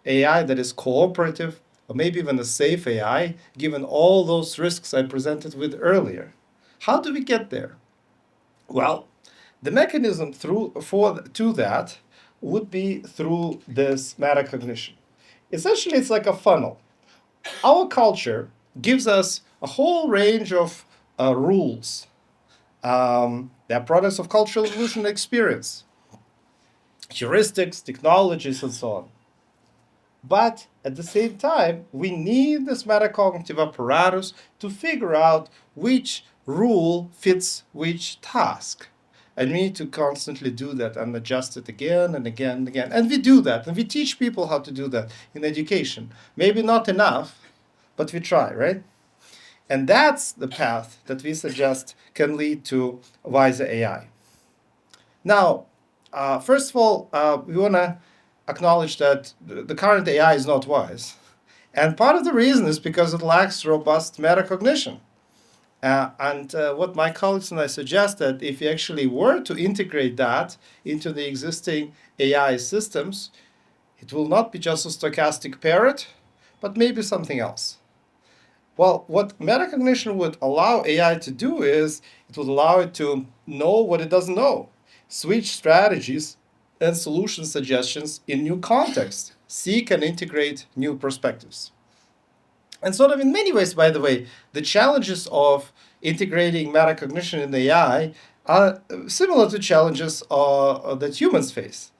AI that is cooperative, or maybe even a safe AI, given all those risks I presented with earlier? How do we get there? Well, the mechanism to that would be through this metacognition. Essentially, it's like a funnel. Our culture gives us a whole range of rules. They're products of cultural evolution and experience, heuristics, technologies, and so on. But at the same time, we need this metacognitive apparatus to figure out which rule fits which task. And we need to constantly do that and adjust it again and again and again. And we do that. And we teach people how to do that in education. Maybe not enough, but we try, right? And that's the path that we suggest can lead to wiser AI. Now, first of all, we want to acknowledge that the current AI is not wise. And part of the reason is because it lacks robust metacognition. What my colleagues and I suggest that if you actually were to integrate that into the existing AI systems, it will not be just a stochastic parrot, but maybe something else. Well, what metacognition would allow AI to do is it would allow it to know what it doesn't know, switch strategies and solution suggestions in new contexts, seek and integrate new perspectives. And sort of in many ways, by the way, the challenges of integrating metacognition in AI are similar to challenges that humans face.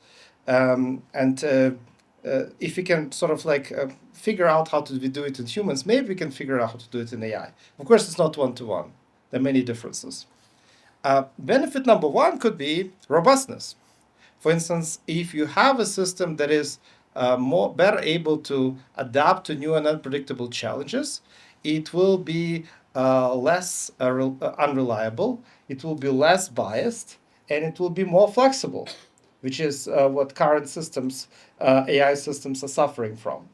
If we can sort of like figure out how to do it in humans, maybe we can figure out how to do it in AI. Of course, it's not one-to-one. There are many differences. Benefit number one could be robustness. For instance, if you have a system that is better able to adapt to new and unpredictable challenges, it will be less unreliable, it will be less biased, and it will be more flexible, which is what current systems, AI systems, are suffering from.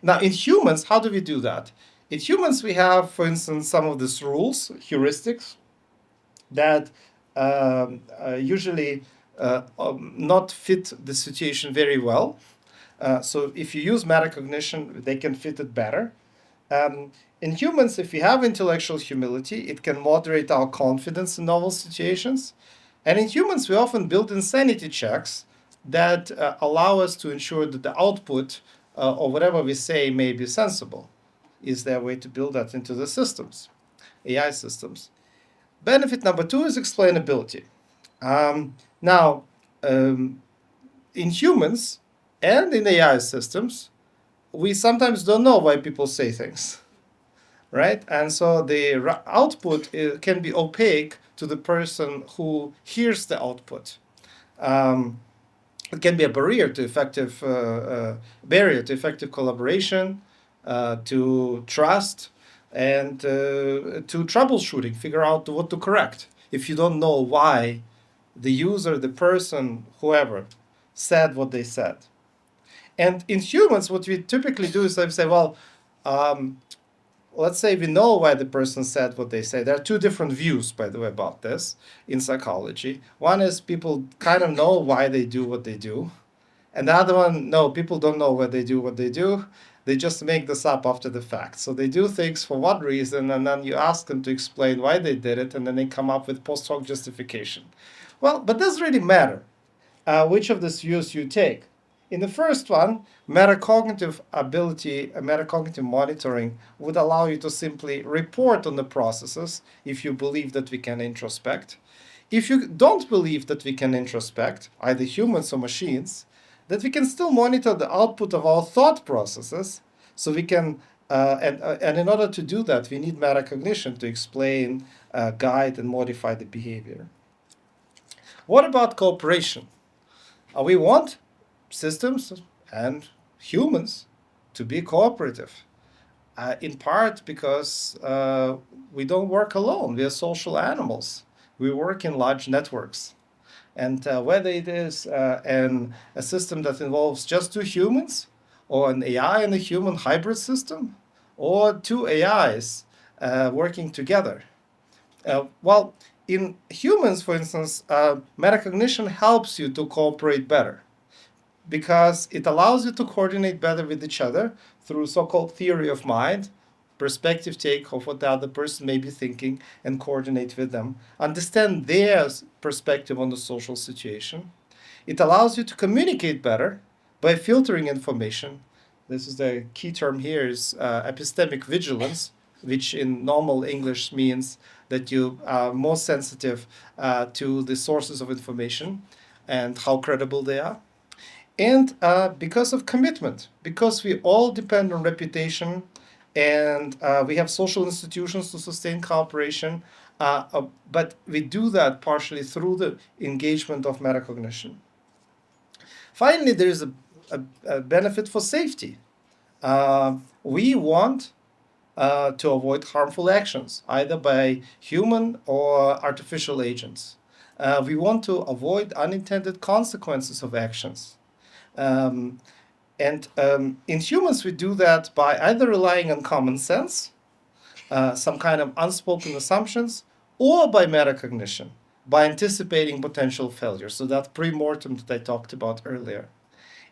Now, in humans, how do we do that? In humans, we have, for instance, some of these rules, heuristics, that usually not fit the situation very well. So if you use metacognition, they can fit it better. In humans, if we have intellectual humility, it can moderate our confidence in novel situations. And in humans, we often build insanity checks that allow us to ensure that the output or whatever we say may be sensible. Is there a way to build that into the systems, AI systems? Benefit number two is explainability. Now, in humans and in AI systems, we sometimes don't know why people say things, right? And so the output can be opaque to the person who hears the output. It can be a barrier to effective collaboration, to trust, and to troubleshooting, figure out what to correct. If you don't know why the user, the person, whoever, said what they said. And in humans, what we typically do is say, well, let's say we know why the person said what they say. There are two different views, by the way, about this in psychology. One is people kind of know why they do what they do. And the other one, no, people don't know why they do what they do. They just make this up after the fact. So they do things for one reason, and then you ask them to explain why they did it, and then they come up with post hoc justification. Well, but does it really matter which of these views you take? In the first one, metacognitive ability, metacognitive monitoring would allow you to simply report on the processes if you believe that we can introspect. If you don't believe that we can introspect, either humans or machines, that we can still monitor the output of our thought processes. So we can, and in order to do that, we need metacognition to explain, guide, and modify the behavior. What about cooperation? We want systems and humans to be cooperative, in part because we don't work alone. We are social animals. We work in large networks. And whether it is a system that involves just two humans, or an AI and a human hybrid system, or two AIs working together. Well, in humans, for instance, metacognition helps you to cooperate better because it allows you to coordinate better with each other through so-called theory of mind, perspective take of what the other person may be thinking, and coordinate with them, understand their perspective on the social situation. It allows you to communicate better by filtering information. This is the key term here is epistemic vigilance, which in normal English means that you are more sensitive to the sources of information and how credible they are. And because of commitment, because we all depend on reputation, and we have social institutions to sustain cooperation, but we do that partially through the engagement of metacognition. Finally, there is a benefit for safety. We want to avoid harmful actions, either by human or artificial agents. We want to avoid unintended consequences of actions. In humans, we do that by either relying on common sense, some kind of unspoken assumptions, or by metacognition, by anticipating potential failure. So that pre-mortem that I talked about earlier.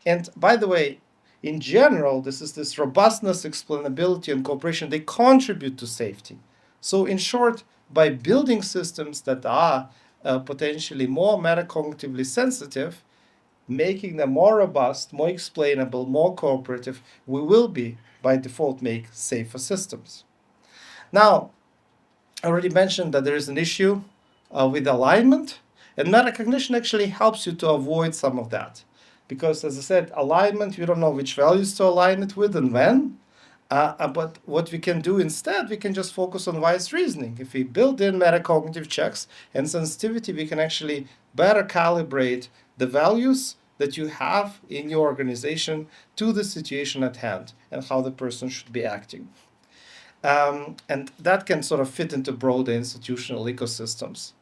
And by the way, in general, this robustness, explainability, and cooperation, they contribute to safety. So in short, by building systems that are potentially more metacognitively sensitive, making them more robust, more explainable, more cooperative, we will be, by default, make safer systems. Now, I already mentioned that there is an issue with alignment, and metacognition actually helps you to avoid some of that. Because, as I said, alignment, you don't know which values to align it with and when. But what we can do instead, we can just focus on wise reasoning. If we build in metacognitive checks and sensitivity, we can actually better calibrate the values that you have in your organization to the situation at hand and how the person should be acting. And that can sort of fit into broader institutional ecosystems.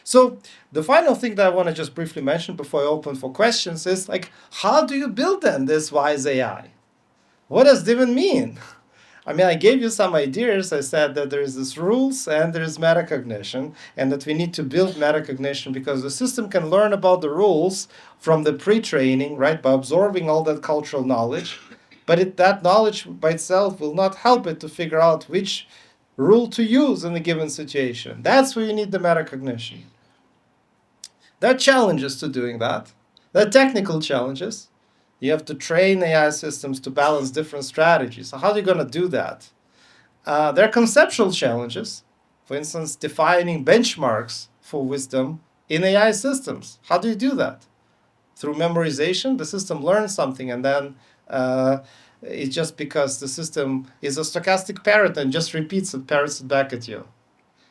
So the final thing that I want to just briefly mention before I open for questions is like, how do you build then this wise AI? What does it even mean? I mean, I gave you some ideas. I said that there is this rules and there is metacognition, and that we need to build metacognition because the system can learn about the rules from the pre-training, right, by absorbing all that cultural knowledge. But that knowledge by itself will not help it to figure out which rule to use in a given situation. That's where you need the metacognition. There are challenges to doing that. There are technical challenges. You have to train AI systems to balance different strategies. So how are you going to do that? There are conceptual challenges. For instance, defining benchmarks for wisdom in AI systems. How do you do that? Through memorization, the system learns something, and then it's just because the system is a stochastic parrot and just repeats it, parrots it back at you.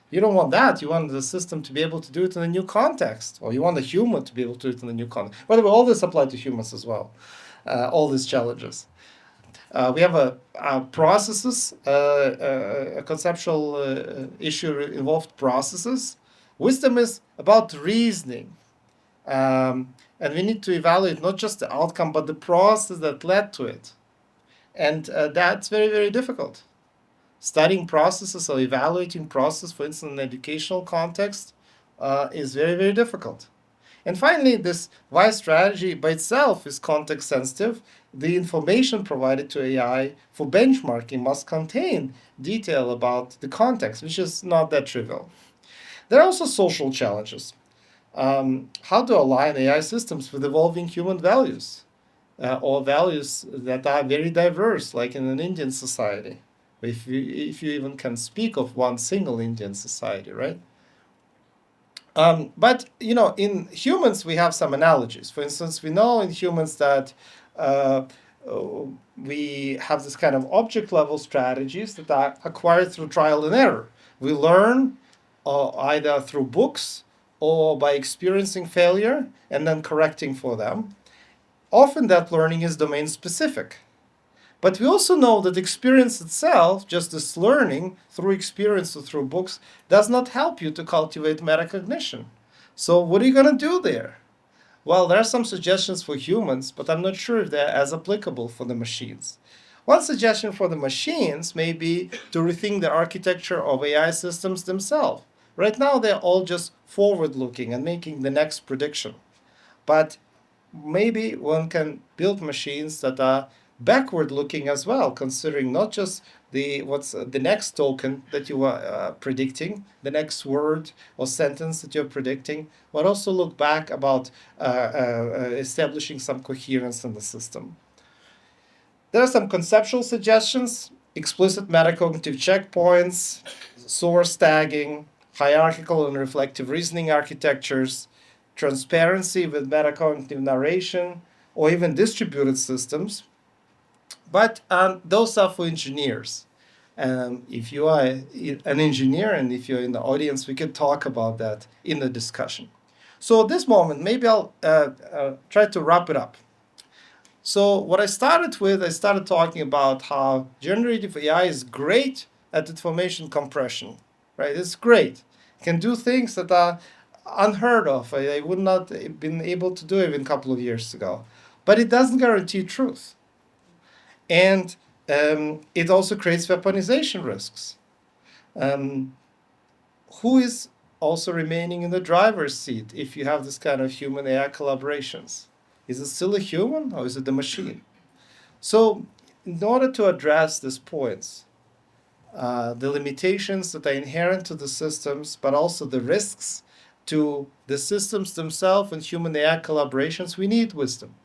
You don't want that. You want the system to be able to do it in a new context, or you want the human to be able to do it in a new context. By the way, all this applies to humans as well. All these challenges. We have a processes, a conceptual issue involved processes. Wisdom is about reasoning. And we need to evaluate not just the outcome, but the process that led to it. And that's very, very difficult. studying processes or evaluating process, for instance, in an educational context, is very, very difficult. And finally, this why strategy by itself is context sensitive. The information provided to AI for benchmarking must contain detail about the context, which is not that trivial. There are also social challenges. How to align AI systems with evolving human values, or values that are very diverse, like in an Indian society, if you even can speak of one single Indian society, right? But in humans we have some analogies. For instance, we know in humans that uh, we have this kind of object level strategies that are acquired through trial and error. We learn either through books or by experiencing failure and then correcting for them. Often that learning is domain specific. But we also know that experience itself, just this learning through experience or through books, does not help you to cultivate metacognition. So, what are you going to do there? Well, there are some suggestions for humans, but I'm not sure if they're as applicable for the machines. One suggestion for the machines may be to rethink the architecture of AI systems themselves. Right now, they're all just forward looking and making the next prediction. But maybe one can build machines that are backward looking as well, considering not just what's the next token that you are predicting, the next word or sentence that you're predicting, but also look back about establishing some coherence in the system. There are some conceptual suggestions: explicit metacognitive checkpoints, source tagging, hierarchical and reflective reasoning architectures, transparency with metacognitive narration, or even distributed systems. But those are for engineers. If you are an engineer and if you're in the audience, we can talk about that in the discussion. So at this moment, maybe I'll try to wrap it up. So what I started talking about how generative AI is great at information compression, right? It's great. It can do things that are unheard of. I would not have been able to do it even a couple of years ago. But it doesn't guarantee truth. And it also creates weaponization risks. Who is also remaining in the driver's seat if you have this kind of human AI collaborations? Is it still a human or is it the machine? So, in order to address these points, the limitations that are inherent to the systems, but also the risks to the systems themselves and human AI collaborations, we need wisdom.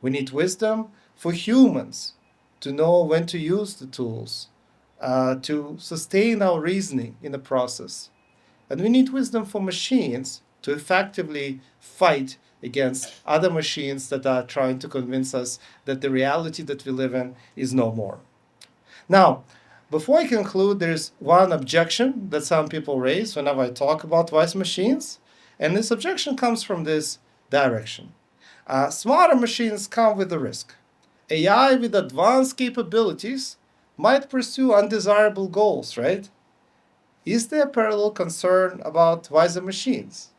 We need wisdom for humans to know when to use the tools, to sustain our reasoning in the process. And we need wisdom for machines to effectively fight against other machines that are trying to convince us that the reality that we live in is no more. Now, before I conclude, there's one objection that some people raise whenever I talk about wise machines, and this objection comes from this direction. Smarter machines come with a risk. AI with advanced capabilities might pursue undesirable goals, right? Is there a parallel concern about wiser machines?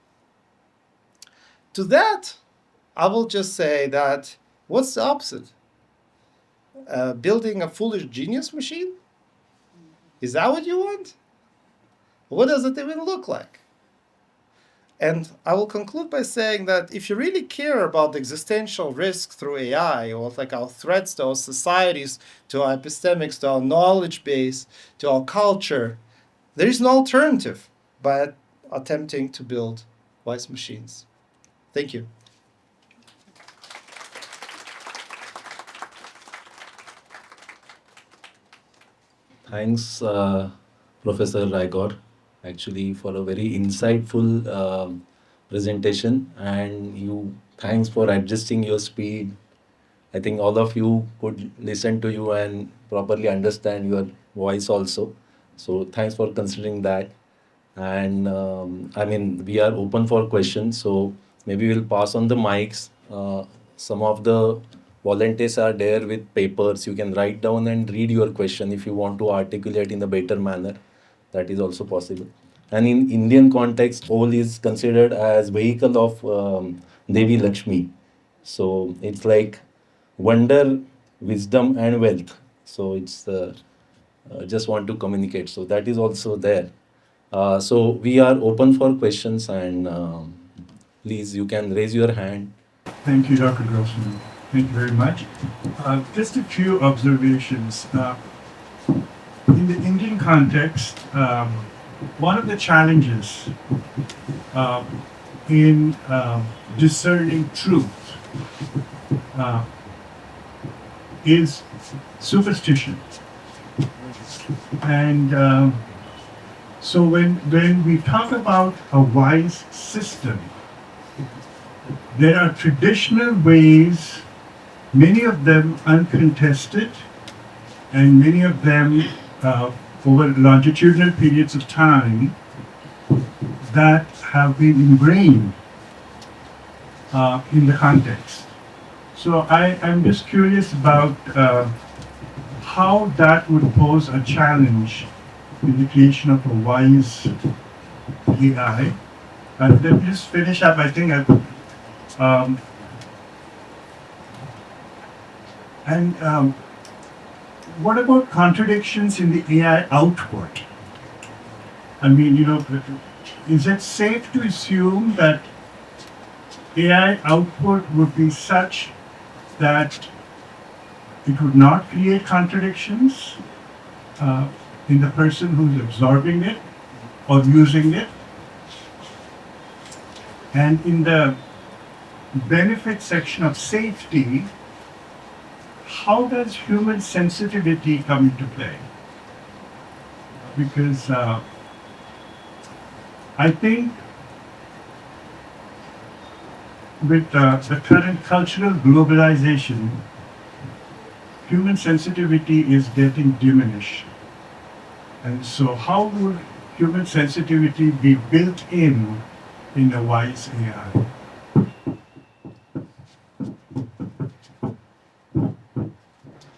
To that, I will just say that what's the opposite? Building a foolish genius machine? Is that what you want? What does it even look like? And I will conclude by saying that if you really care about the existential risk through AI, or like our threats to our societies, to our epistemics, to our knowledge base, to our culture, there is no alternative but attempting to build wise machines. Thank you. Thanks, Professor Raigor, actually for a very insightful presentation, and you thanks for adjusting your speed. I think all of you could listen to you and properly understand your voice also. So thanks for considering that. And I mean, we are open for questions. So maybe we'll pass on the mics. Some of the volunteers are there with papers. You can write down and read your question if you want to articulate in a better manner. That is also possible. And in Indian context, owl is considered as vehicle of Devi Lakshmi. So it's like wonder, wisdom, and wealth. So it's just want to communicate. So that is also there. So we are open for questions, and please, you can raise your hand. Thank you, Dr. Grossman. Thank you very much. Just a few observations. In the Indian context, one of the challenges uh, in discerning truth uh, is superstition. And so when we talk about a wise system, there are traditional ways, many of them uncontested, and many of them over longitudinal periods of time that have been ingrained in the context. So I'm just curious about how that would pose a challenge in the creation of a wise AI. Let me just finish up. I think um, and what about contradictions in the AI output? I mean, is it safe to assume that AI output would be such that it would not create contradictions in the person who's absorbing it or using it? And in the benefit section of safety, how does human sensitivity come into play? Because I think with the current cultural globalization, human sensitivity is getting diminished. And so how would human sensitivity be built in a wise AI?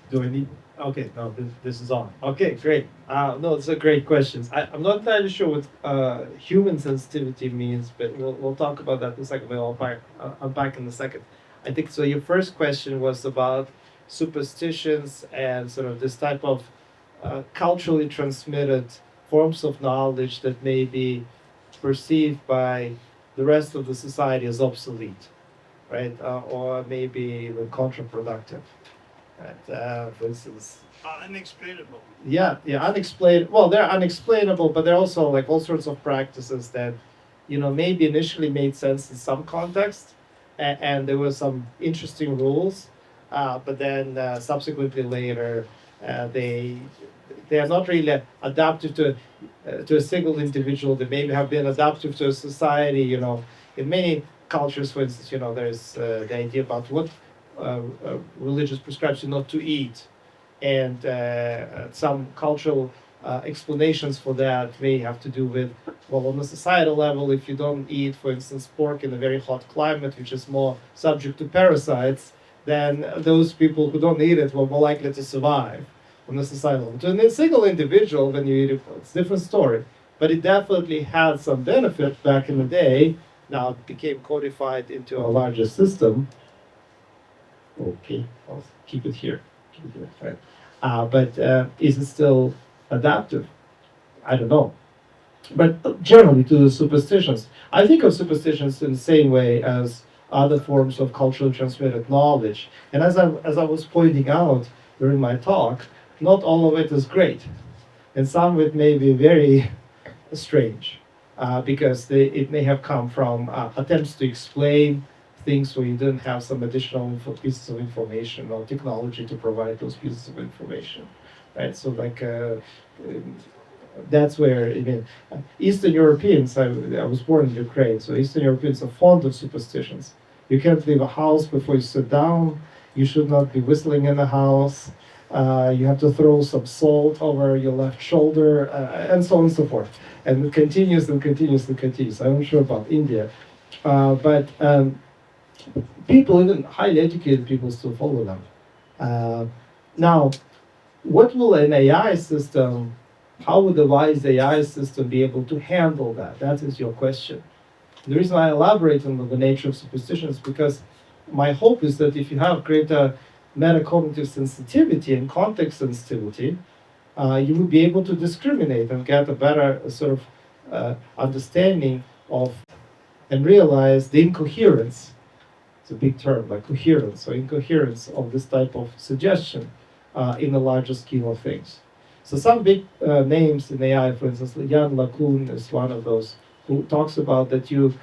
Do I need? Okay, no, this is on. Okay, great. No, it's a great question. I'm not entirely sure what human sensitivity means, but we'll talk about that in a second. We'll unpack in a second. I think so. Your first question was about superstitions and sort of this type of culturally transmitted forms of knowledge that may be perceived by the rest of the society as obsolete, right? Or maybe even counterproductive. Right? For instance, Unexplainable. yeah, unexplained. Well, they're unexplainable, but they're also like all sorts of practices that, maybe initially made sense in some context, and there were some interesting rules, but then subsequently later, they are not really adaptive to a single individual. They maybe have been adaptive to a society. In many cultures, for instance, there's the idea about what religious prescribes you not to eat, and some cultural explanations for that may have to do with, well, on a societal level, if you don't eat, for instance, pork in a very hot climate, which is more subject to parasites, then those people who don't eat it were more likely to survive on a societal level. To a single individual, when you eat it, it's a different story. But it definitely had some benefit back in the day. Now it became codified into a larger system. Okay, I'll keep it here. Keep it here, right? But is it still adaptive? I don't know. But generally, to the superstitions, I think of superstitions in the same way as other forms of culturally transmitted knowledge. And as I was pointing out during my talk, not all of it is great, and some of it may be very strange, because it may have come from attempts to explain things where you didn't have some additional pieces of information or technology to provide those pieces of information, right? So like that's where Eastern Europeans. I was born in Ukraine, so Eastern Europeans are fond of superstitions. You can't leave a house before you sit down. You should not be whistling in the house. You have to throw some salt over your left shoulder, and so on and so forth. And it continues and continues and continues. I'm not sure about India, but people, even highly educated people, still follow them. Now, what will an AI system, how would a wise AI system be able to handle that? That is your question. The reason I elaborate on the nature of superstition is because my hope is that if you have greater metacognitive sensitivity and context sensitivity, you would be able to discriminate and get a better sort of understanding of and realize the incoherence. It's a big term, like coherence or incoherence of this type of suggestion in a larger scheme of things. So some big names in AI, for instance, Jan LeCun is one of those who talks about that you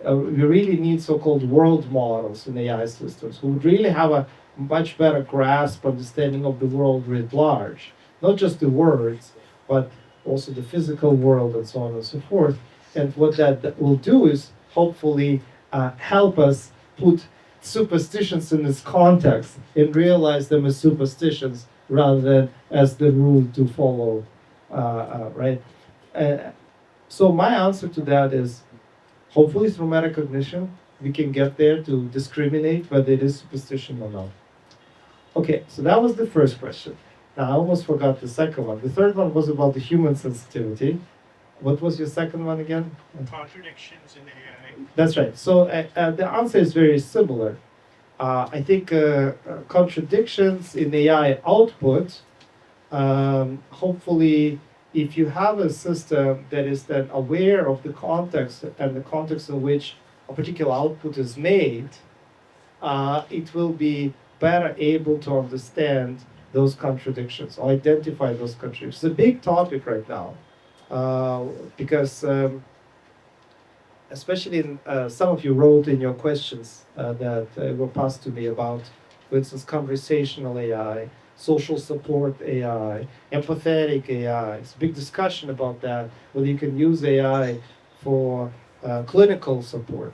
really need so-called world models in AI systems who would really have a much better grasp, understanding of the world writ large, not just the words, but also the physical world and so on and so forth. And what that will do is hopefully help us put superstitions in its context and realize them as superstitions rather than as the rule to follow, right? So my answer to that is hopefully through metacognition, we can get there to discriminate whether it is superstition or not. Okay, so that was the first question. Now I almost forgot the second one. The third one was about the human sensitivity. What was your second one again? Contradictions in AI. That's right. So the answer is very similar. I think contradictions in AI output, hopefully, if you have a system that is then aware of the context and the context in which a particular output is made, it will be better able to understand those contradictions or identify those contradictions. It's a big topic right now because especially in, some of you wrote in your questions that were passed to me about, for instance, conversational AI, social support AI, empathetic AI. It's a big discussion about that, whether you can use AI for clinical support.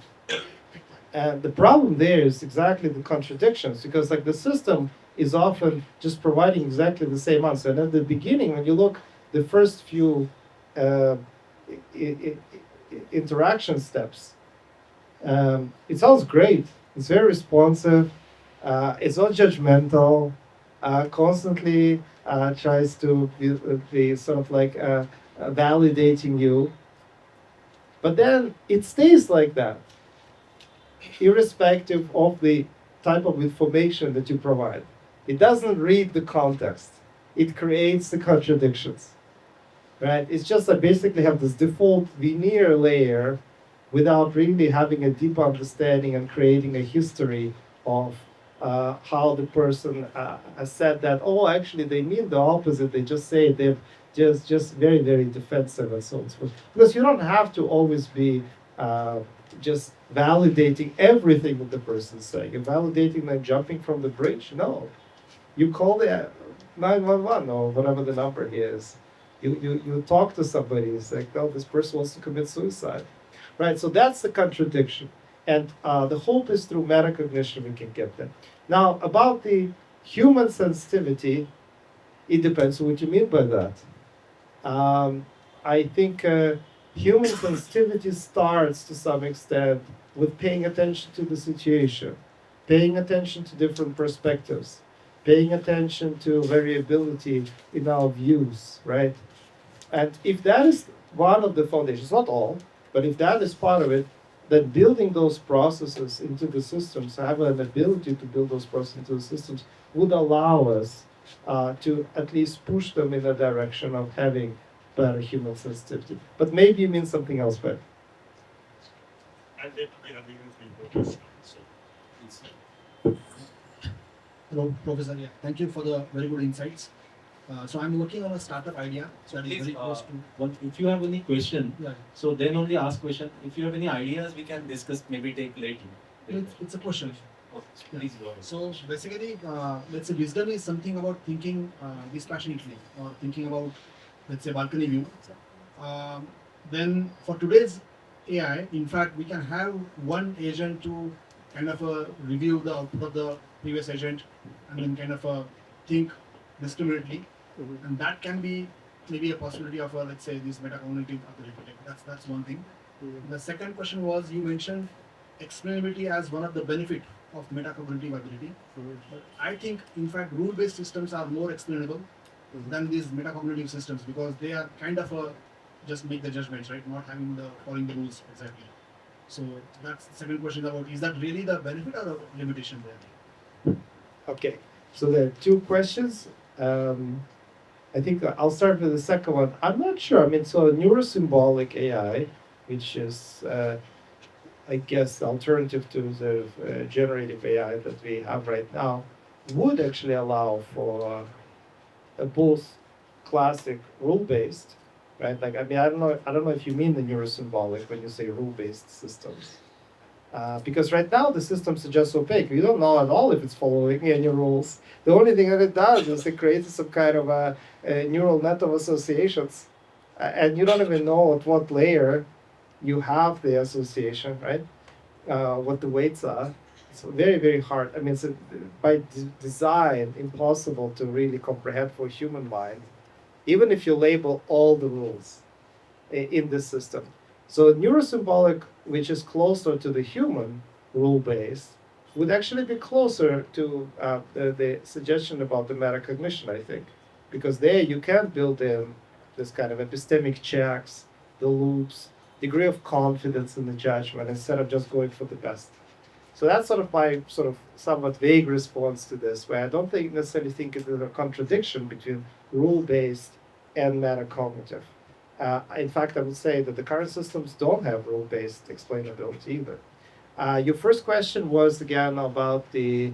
And the problem there is exactly the contradictions, because like the system is often just providing exactly the same answer. And at the beginning, when you look the first few uh, interaction steps, it sounds great. It's very responsive. It's not judgmental. Constantly tries to be sort of like validating you. But then it stays like that, irrespective of the type of information that you provide. It doesn't read the context. It creates the contradictions, right? It's just that basically have this default veneer layer without really having a deep understanding and creating a history of how the person has said that, oh, actually they mean the opposite. They just say they're just very, very defensive and so on and so forth. Because you don't have to always be just validating everything that the person's saying and validating them jumping from the bridge. No. You call the 911 or whatever the number is. You talk to somebody. It's like, no, this person wants to commit suicide. Right? So that's the contradiction. And the hope is through metacognition we can get there. Now, about the human sensitivity, it depends on what you mean by that. I think human sensitivity starts to some extent with paying attention to the situation, paying attention to different perspectives, paying attention to variability in our views, right? And if that is one of the foundations, not all, but if that is part of it, then building those processes into the systems, have an ability to build those processes into the systems, would allow us to at least push them in the direction of having better human sensitivity. But maybe you mean something else, but And it will be available for so it's Hello, Professor. Yeah, thank you for the very good insights. So I'm working on a startup idea. So I'm Please, very close to. if you have any question, Yeah, so then only ask question. If you have any ideas, we can discuss. Maybe take later. it's a question. Oh, please go ahead. So basically, let's say wisdom is something about thinking dispassionately or thinking about, let's say, balcony view. Um, then for today's AI, in fact, we can have one agent to kind of review the output of the previous agent and then kind of think discriminately. And that can be maybe a possibility of let's say this metacognitive ability. That's one thing. The second question was you mentioned explainability as one of the benefit of metacognitive ability. But I think in fact rule-based systems are more explainable than these metacognitive systems because they are kind of just make the judgments, right? Not having the following the rules exactly. So that's the second question about is that really the benefit or the limitation there? okay. So there are two questions. I think I'll start with the second one. I'm not sure. I mean, so neurosymbolic AI, which is, I guess, the alternative to the generative AI that we have right now, would actually allow for both classic rule-based, right? Like, I mean, I don't know if you mean the neurosymbolic when you say rule-based systems. Because right now the systems are just opaque. You don't know at all if it's following any rules. The only thing that it does is it creates some kind of a neural net of associations. And you don't even know at what layer you have the association, right? What the weights are. It's very, very hard. I mean, it's by design impossible to really comprehend for human mind, even if you label all the rules in this system. So neurosymbolic, which is closer to the human rule-based, would actually be closer to the suggestion about the metacognition, I think, because there you can build in this kind of epistemic checks, the loops, degree of confidence in the judgment instead of just going for the best. So that's sort of my sort of somewhat vague response to this, where I don't think necessarily think there's a contradiction between rule-based and metacognitive. In fact, I would say that the current systems don't have rule-based explainability either. Your first question was again about the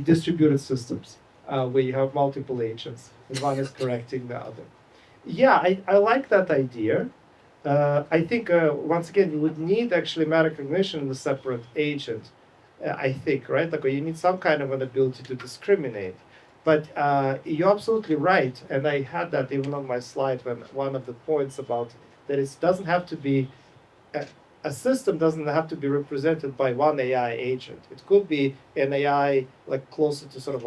distributed systems where you have multiple agents and one is correcting the other. Yeah, I like that idea. I think once again you would need actually metacognition in a separate agent. I think, right? Like you need some kind of an ability to discriminate. But you're absolutely right, and I had that even on my slide when one of the points about that it doesn't have to be a system doesn't have to be represented by one AI agent. It could be an AI like closer to sort of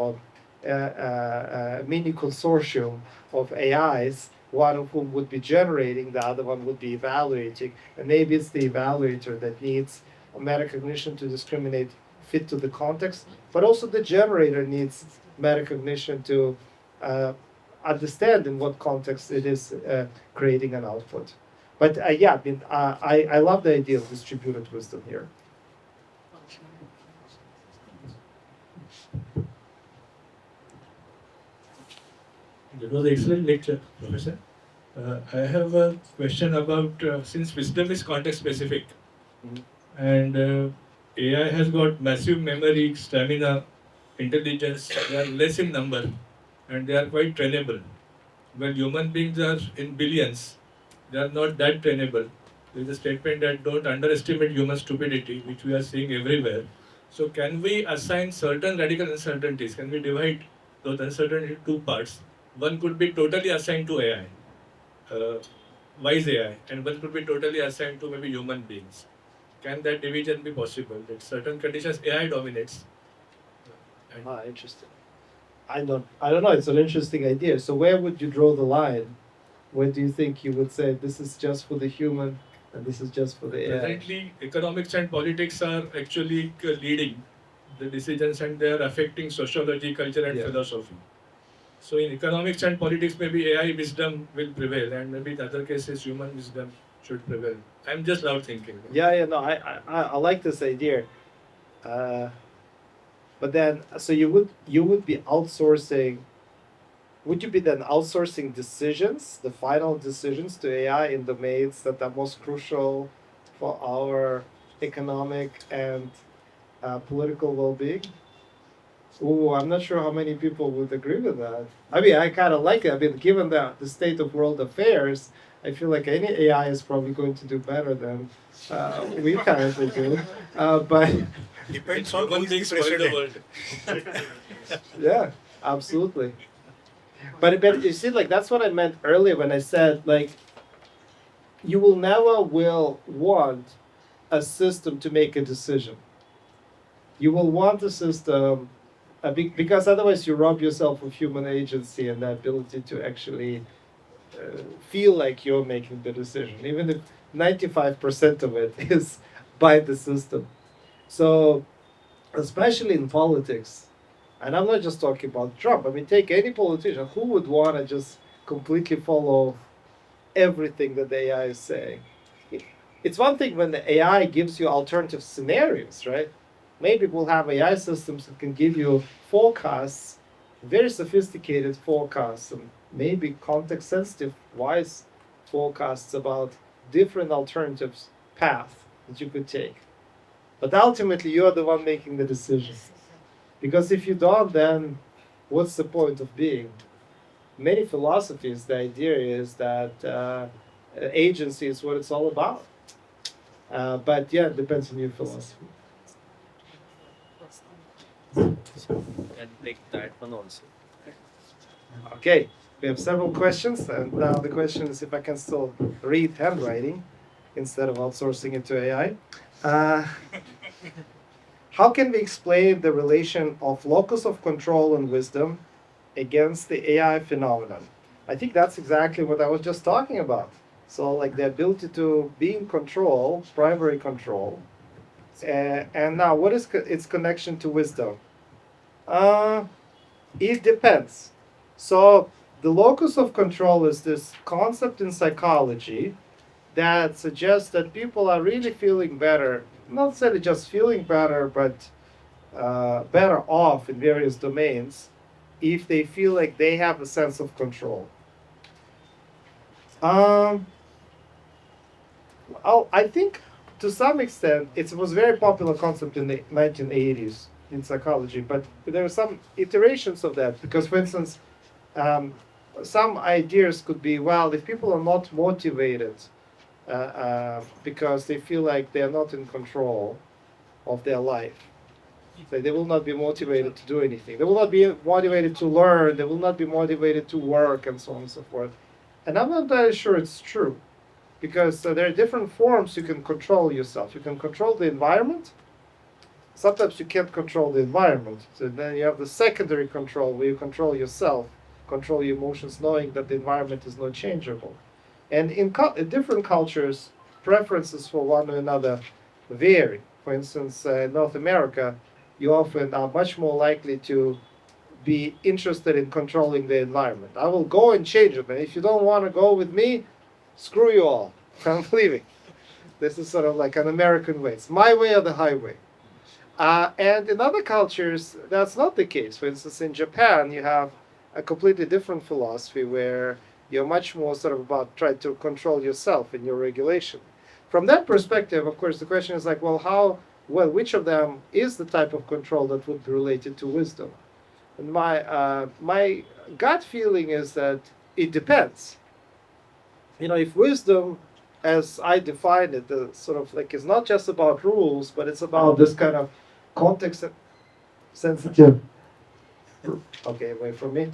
a mini consortium of AIs, one of whom would be generating, the other one would be evaluating, and maybe it's the evaluator that needs a metacognition to discriminate fit to the context, but also the generator needs metacognition to understand in what context it is creating an output. But yeah, I mean, I love the idea of distributed wisdom here. That was an excellent lecture, Professor. I have a question about since wisdom is context specific, and AI has got massive memory, stamina, intelligence. They are less in number, and they are quite trainable. When human beings are in billions, they are not that trainable. There is a statement that don't underestimate human stupidity, which we are seeing everywhere. So, can we assign certain radical uncertainties? Can we divide those uncertainties into two parts? One could be totally assigned to AI, wise AI, and one could be totally assigned to maybe human beings. Can that division be possible? That certain conditions AI dominates. Interesting. I don't know. It's an interesting idea. So where would you draw the line? Where do you think you would say this is just for the human and this is just for the AI? Presently, economics and politics are actually leading the decisions, and they are affecting sociology, culture, and Yeah. philosophy. So, in economics and politics, maybe AI wisdom will prevail, and maybe in other cases, human wisdom should prevail. I'm just now thinking. Yeah, no, I like this idea. But then, so you would be outsourcing. Would you be then outsourcing decisions, the final decisions, to AI in domains that are most crucial for our economic and political well-being? Oh, I'm not sure how many people would agree with that. I mean, I kind of like it. I mean, given the state of world affairs, I feel like any AI is probably going to do better than we currently do. But Depends on Human who beings is the spoil the president. world. yeah, absolutely. But you see, like that's what I meant earlier when I said like you will never will want a system to make a decision. You will want a system because otherwise you rob yourself of human agency and the ability to actually feel like you're making the decision, even if 95% of it is by the system. So, especially in politics, and I'm not just talking about Trump, I mean, take any politician, who would want to just completely follow everything that the AI is saying? It's one thing when the AI gives you alternative scenarios, right? Maybe we'll have AI systems that can give you forecasts very sophisticated forecasts and maybe context-sensitive, wise forecasts about different alternatives paths that you could take. But ultimately, you're the one making the decision. Because if you don't, then what's the point of being? Many philosophies, the idea is that agency is what it's all about. But yeah, it depends on your philosophy. And take that one also. Okay, we have several questions, and now the question is if I can still read handwriting instead of outsourcing it to AI. How can we explain the relation of locus of control and wisdom against the AI phenomenon? I think that's exactly what I was just talking about. So, like the ability to be in control, primary control. And now, what is its connection to wisdom? It depends. So, the locus of control is this concept in psychology that suggests that people are really feeling better, not necessarily just feeling better, but better off in various domains if they feel like they have a sense of control. I think to some extent it was a very popular concept in the 1980s in psychology, but there are some iterations of that because, for instance, some ideas could be, well, if people are not motivated because they feel like they are not in control of their life, so they will not be motivated to do anything. They will not be motivated to learn. They will not be motivated to work, and so on and so forth. And I'm not very sure it's true, because there are different forms you can control yourself. You can control the environment. Sometimes you can't control the environment. So then you have the secondary control, where you control yourself, control your emotions, knowing that the environment is not changeable. And in different cultures, preferences for one or another vary. For instance, in North America, you often are much more likely to be interested in controlling the environment. I will go and change it, and if you don't want to go with me, screw you all. I'm leaving. This is sort of like an American way. It's my way or the highway. And in other cultures, that's not the case. For instance, in Japan, you have a completely different philosophy where you're much more sort of about trying to control yourself in your regulation. From that perspective, of course, the question is like, well, which of them is the type of control that would be related to wisdom? And my gut feeling is that it depends. If wisdom, as I define it, the sort of like is not just about rules, but it's about this kind of context sensitive. Okay, wait for me.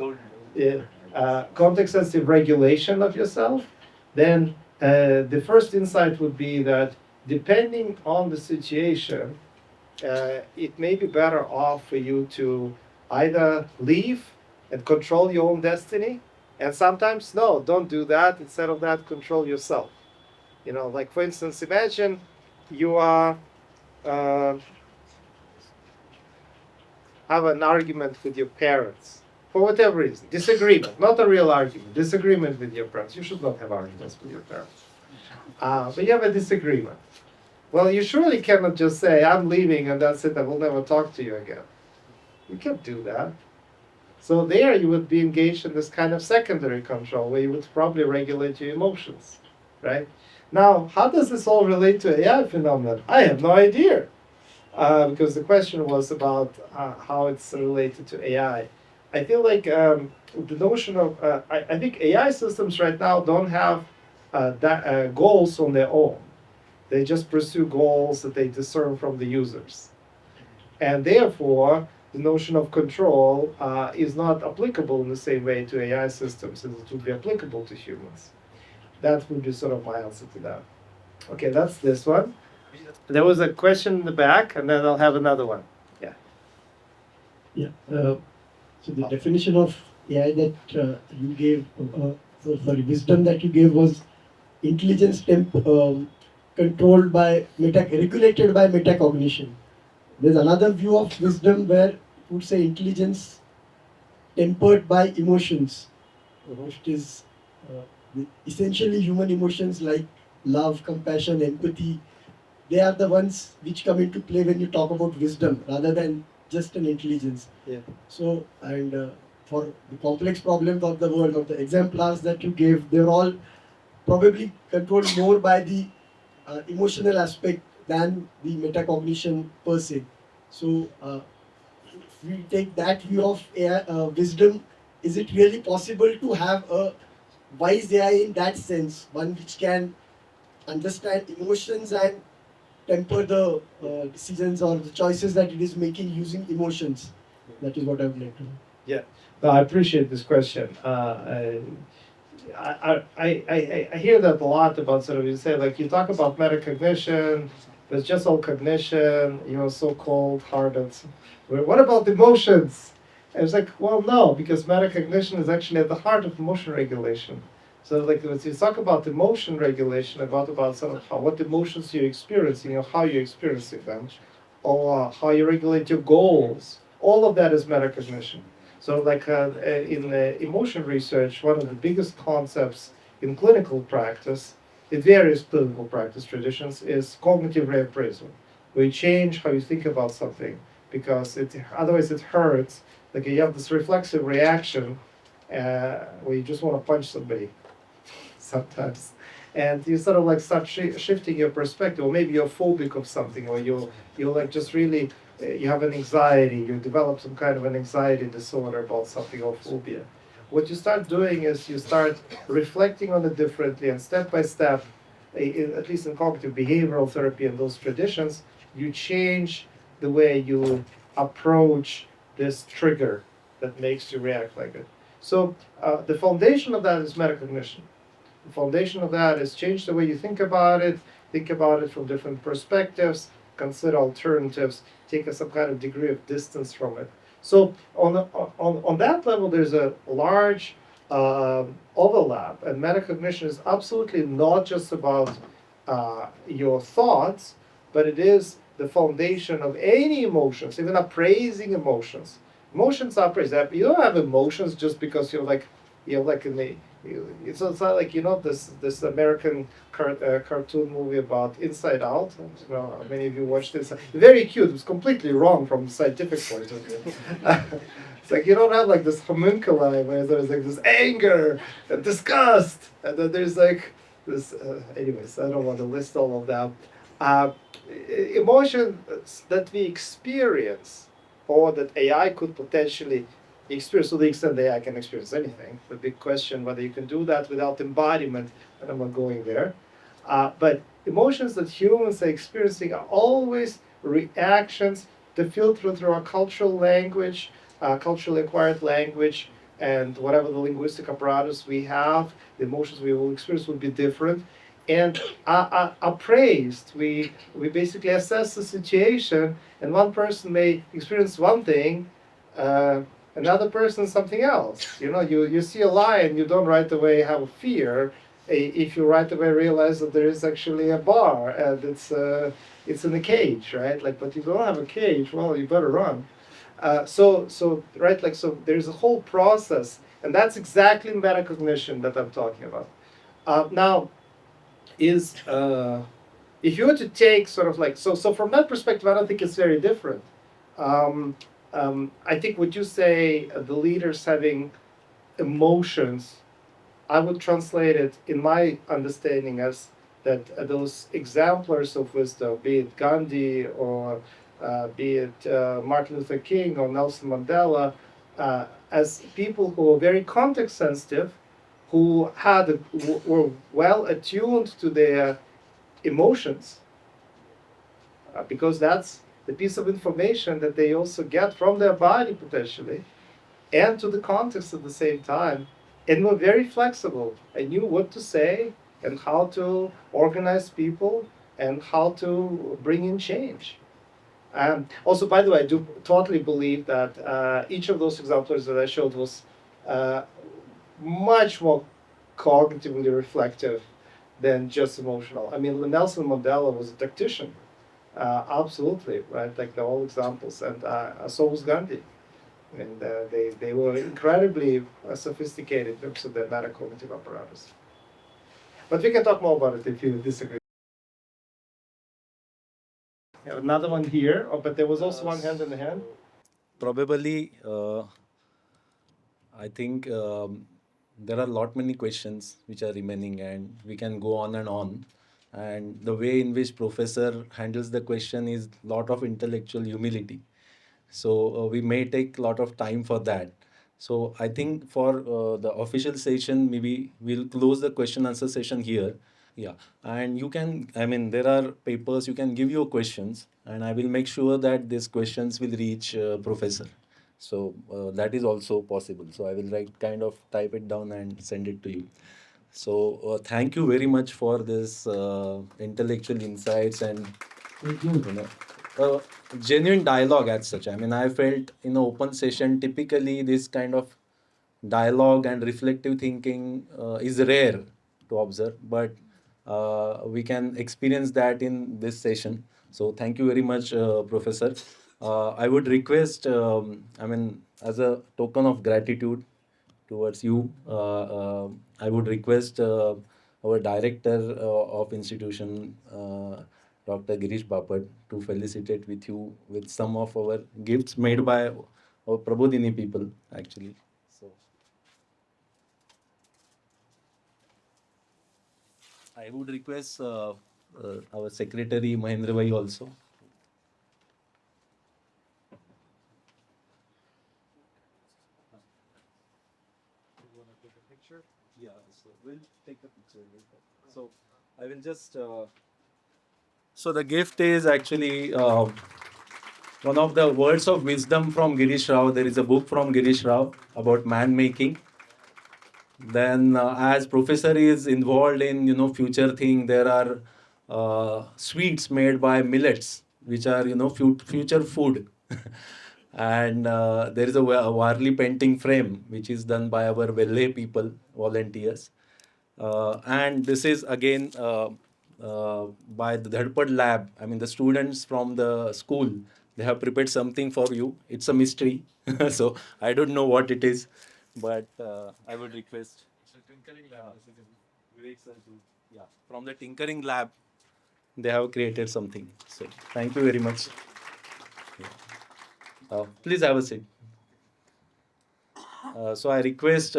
Yeah, context sensitive regulation of yourself. Then the first insight would be that depending on the situation, it may be better off for you to either leave and control your own destiny, and sometimes no, don't do that. Instead of that, control yourself. Like for instance, imagine you are have an argument with your parents for whatever reason, disagreement, not a real argument, disagreement with your parents. You should not have arguments with your parents, but you have a disagreement. Well, you surely cannot just say, I'm leaving and that's it, I will never talk to you again. You can't do that. So there you would be engaged in this kind of secondary control where you would probably regulate your emotions, right? Now, how does this all relate to AI phenomenon? I have no idea, because the question was about how it's related to AI. I feel like the notion of, I think AI systems right now don't have goals on their own. They just pursue goals that they discern from the users. And therefore, the notion of control is not applicable in the same way to AI systems as it would be applicable to humans. That would be sort of my answer to that. Okay, that's this one. There was a question in the back, and then I'll have another one. Yeah. Yeah. So the definition of AI that you gave, wisdom that you gave was intelligence controlled by regulated by metacognition. There's another view of wisdom where it would say intelligence tempered by emotions, which is essentially human emotions like love, compassion, empathy. They are the ones which come into play when you talk about wisdom rather than just an intelligence. Yeah. So, and for the complex problems of the world, or the exemplars that you gave, they're all probably controlled more by the emotional aspect than the metacognition per se. So, if we take that view of AI, wisdom, is it really possible to have a wise AI in that sense, one which can understand emotions and temper the decisions or the choices that it is making using emotions? That is what I would like to know. Yeah, no, I appreciate this question. I hear that a lot about sort of, you say, like, you talk about metacognition, but it's just all cognition, so-called hard and what about emotions? And it's like, well, no, because metacognition is actually at the heart of emotion regulation. So, like, when you talk about emotion regulation, about sort of what emotions you're experiencing, or how you're experiencing them, or how you regulate your goals, all of that is metacognition. So, like, in emotion research, one of the biggest concepts in clinical practice, in various clinical practice traditions, is cognitive reappraisal, where you change how you think about something because otherwise it hurts. Like, you have this reflexive reaction where you just want to punch somebody sometimes. And you sort of like start shifting your perspective, or maybe you're phobic of something, or you're like just really you have an anxiety, you develop some kind of an anxiety disorder about something, or phobia. What you start doing is you start reflecting on it differently, and step by step, at least in cognitive behavioral therapy and those traditions, you change the way you approach this trigger that makes you react like it. So the foundation of that is metacognition. The foundation of that is change the way you think about it from different perspectives, consider alternatives, take some kind of degree of distance from it. So on that level, there's a large overlap, and metacognition is absolutely not just about your thoughts, but it is the foundation of any emotions, even appraising emotions. Emotions are appraised. You don't have emotions just because you're like in the it's not like this American cartoon movie about Inside Out. I don't know how many of you watched this. Very cute. It's completely wrong from the scientific point of view. It's like you don't have like this homunculi where there's like this anger and disgust, and then there's like this. Anyways, I don't want to list all of that. Uh, Emotions that we experience, or that AI could potentially experience, to the extent that AI can experience anything. The big question whether you can do that without embodiment, and I'm not going there. But emotions that humans are experiencing are always reactions to filter through our cultural language, culturally acquired language, and whatever the linguistic apparatus we have, the emotions we will experience will be different. And appraised, we basically assess the situation, and one person may experience one thing, another person something else. You see a lion, you don't right away have a fear. If you right away realize that there is actually a bar and it's in a cage, right? Like, but you don't have a cage. Well, you better run. So right, like, so there's a whole process, and that's exactly metacognition that I'm talking about. Now, is if you were to take sort of like so from that perspective, I don't think it's very different. Um, I think would you say the leaders having emotions, I would translate it in my understanding as that those exemplars of wisdom, be it Gandhi or be it Martin Luther King or Nelson Mandela, as people who are very context sensitive, who were well attuned to their emotions, because that's the piece of information that they also get from their body potentially, and to the context at the same time, and were very flexible and knew what to say and how to organize people and how to bring in change. Also, by the way, I do totally believe that each of those examples that I showed was uh, much more cognitively reflective than just emotional. I mean, Nelson Mandela was a tactician, absolutely, right? Like the all examples, and so was Gandhi, and they were incredibly sophisticated in terms of their metacognitive apparatus. But we can talk more about it if you disagree. Yeah, another one here, but there was also one hand in the hand. Probably I think there are lot many questions which are remaining, and we can go on and on. And the way in which professor handles the question is lot of intellectual humility. So we may take a lot of time for that. So I think for the official session, maybe we'll close the question answer session here. Yeah, and you can, I mean, there are papers, you can give your questions, and I will make sure that these questions will reach professor. So that is also possible. So I will write, kind of type it down and send it to you. So thank you very much for this intellectual insights and genuine dialogue as such. I mean, I felt in an open session, typically this kind of dialogue and reflective thinking is rare to observe, but we can experience that in this session. So thank you very much, Professor. I would request, I mean, as a token of gratitude towards you, I would request our director of institution, Dr. Girish Bapat, to felicitate with you with some of our gifts made by our Prabodhini people, actually. So I would request our secretary Mahendra Bhai also. Yeah, so we'll take a picture later. So I will just. So the gift is actually one of the words of wisdom from Girish Rao. There is a book from Girish Rao about man making. Then, as professor is involved in future thing, there are sweets made by millets, which are future food. And there is a Warli painting frame, which is done by our Velle people, volunteers. And this is again by the Dhadpad lab. I mean, the students from the school, they have prepared something for you. It's a mystery. So I don't know what it is, but I would request. It's a tinkering lab. Vivek sir yeah, from the tinkering lab, they have created something. So thank you very much. Please have a seat. So I request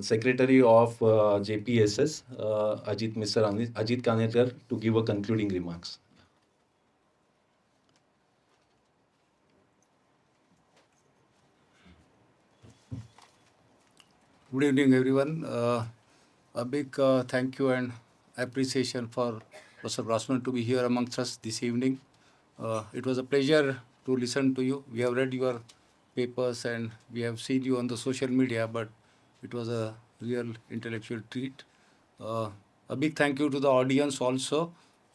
Secretary of JPSS, Ajit Kanekar, to give a concluding remarks. Good evening, everyone. A big thank you and appreciation for Professor Grossman to be here amongst us this evening. It was a pleasure to listen to you. We have read your papers and we have seen you on the social media, but it was a real intellectual treat. A big thank you to the audience also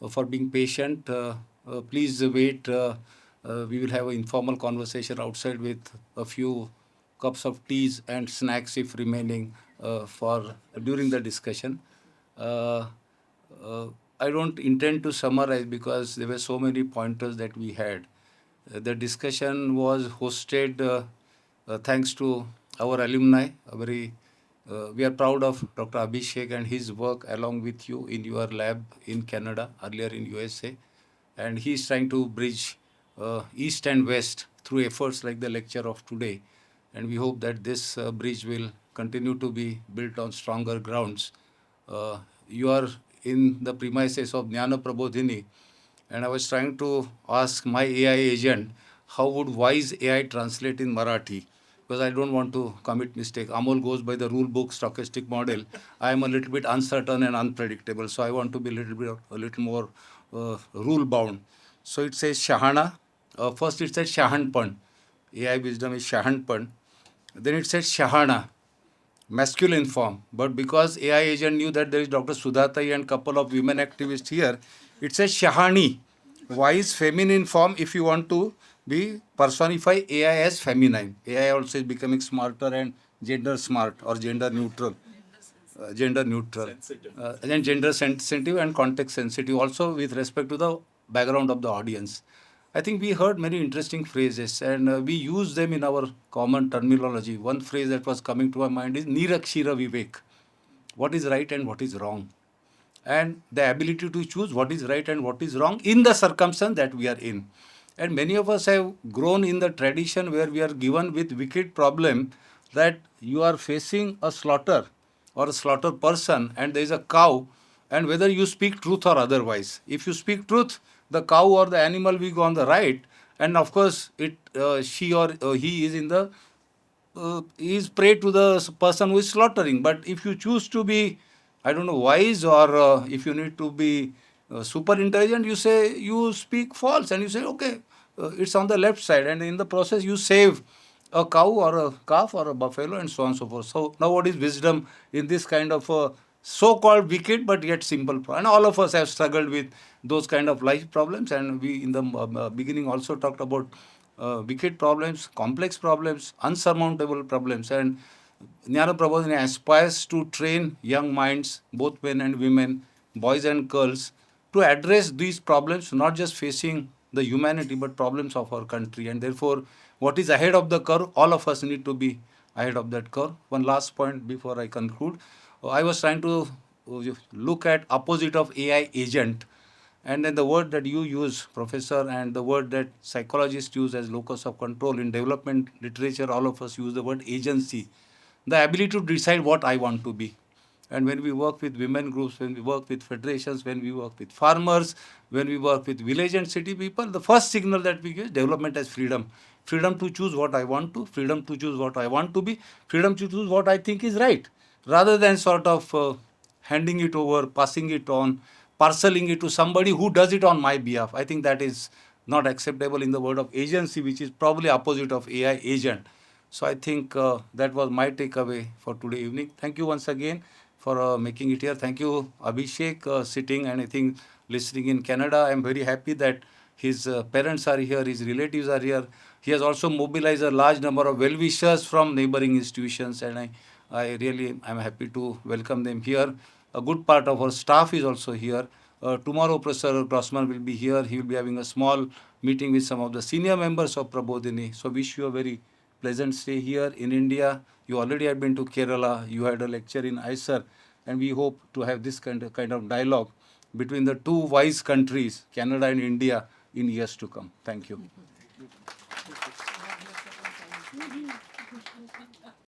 for being patient. Please wait. We will have an informal conversation outside with a few cups of teas and snacks if remaining for during the discussion. Uh, I don't intend to summarize because there were so many pointers that we had. The discussion was hosted thanks to our alumni. We are proud of Dr. Abhishek and his work along with you in your lab in Canada, earlier in USA. And he is trying to bridge East and West through efforts like the lecture of today. And we hope that this bridge will continue to be built on stronger grounds. You are in the premises of Jnana Prabodhini, and I was trying to ask my AI agent, how would wise AI translate in Marathi? Because I don't want to commit mistake. Amol goes by the rule book stochastic model. I am a little bit uncertain and unpredictable, so I want to be a little more rule bound. So it says Shahana. First it says Shahanpan. AI wisdom is Shahanpan. Then it says Shahana, masculine form. But because AI agent knew that there is Dr. Sudhatai and couple of women activists here, it says Shahani, wise feminine form if you want to be personify AI as feminine. AI also is becoming smarter and gender smart or gender neutral. Gender neutral. And gender sensitive and context sensitive also with respect to the background of the audience. I think we heard many interesting phrases and we use them in our common terminology. One phrase that was coming to my mind is Nirakshira Vivek. What is right and what is wrong? And the ability to choose what is right and what is wrong in the circumstance that we are in. And many of us have grown in the tradition where we are given with wicked problem that you are facing a slaughter or a slaughter person and there is a cow, and whether you speak truth or otherwise. If you speak truth, the cow or the animal will go on the right, and of course she or he is in the is prey to the person who is slaughtering. But if you choose to be, I don't know, wise, or if you need to be super intelligent, you speak false and you say, okay, it's on the left side, and in the process you save a cow or a calf or a buffalo and so on and so forth. So now what is wisdom in this kind of so-called wicked but yet simple and all of us have struggled with those kind of life problems, and we in the beginning also talked about wicked problems, complex problems, unsurmountable problems. And Jnana Prabodhini aspires to train young minds, both men and women, boys and girls, to address these problems, not just facing the humanity, but problems of our country. And therefore, what is ahead of the curve, all of us need to be ahead of that curve. One last point before I conclude. I was trying to look at opposite of AI, agent. And then the word that you use, Professor, and the word that psychologists use as locus of control in development literature, all of us use the word agency, the ability to decide what I want to be. And when we work with women groups, when we work with federations, when we work with farmers, when we work with village and city people, the first signal that we give is development as freedom. Freedom to choose what I want to, freedom to choose what I want to be, freedom to choose what I think is right, rather than sort of handing it over, passing it on, parceling it to somebody who does it on my behalf. I think that is not acceptable in the word of agency, which is probably opposite of AI, agent. So I think that was my takeaway for today evening. Thank you once again for making it here. Thank you, Abhishek, sitting and I think listening in Canada. I am very happy that his parents are here, his relatives are here. He has also mobilized a large number of well-wishers from neighboring institutions, and I really am happy to welcome them here. A good part of our staff is also here. Tomorrow, Professor Grossmann will be here. He will be having a small meeting with some of the senior members of Prabodhini. So, wish you a very pleasant stay here in India. You already have been to Kerala. You had a lecture in ISER, and we hope to have this kind of dialogue between the two wise countries, Canada and India, in years to come. Thank you.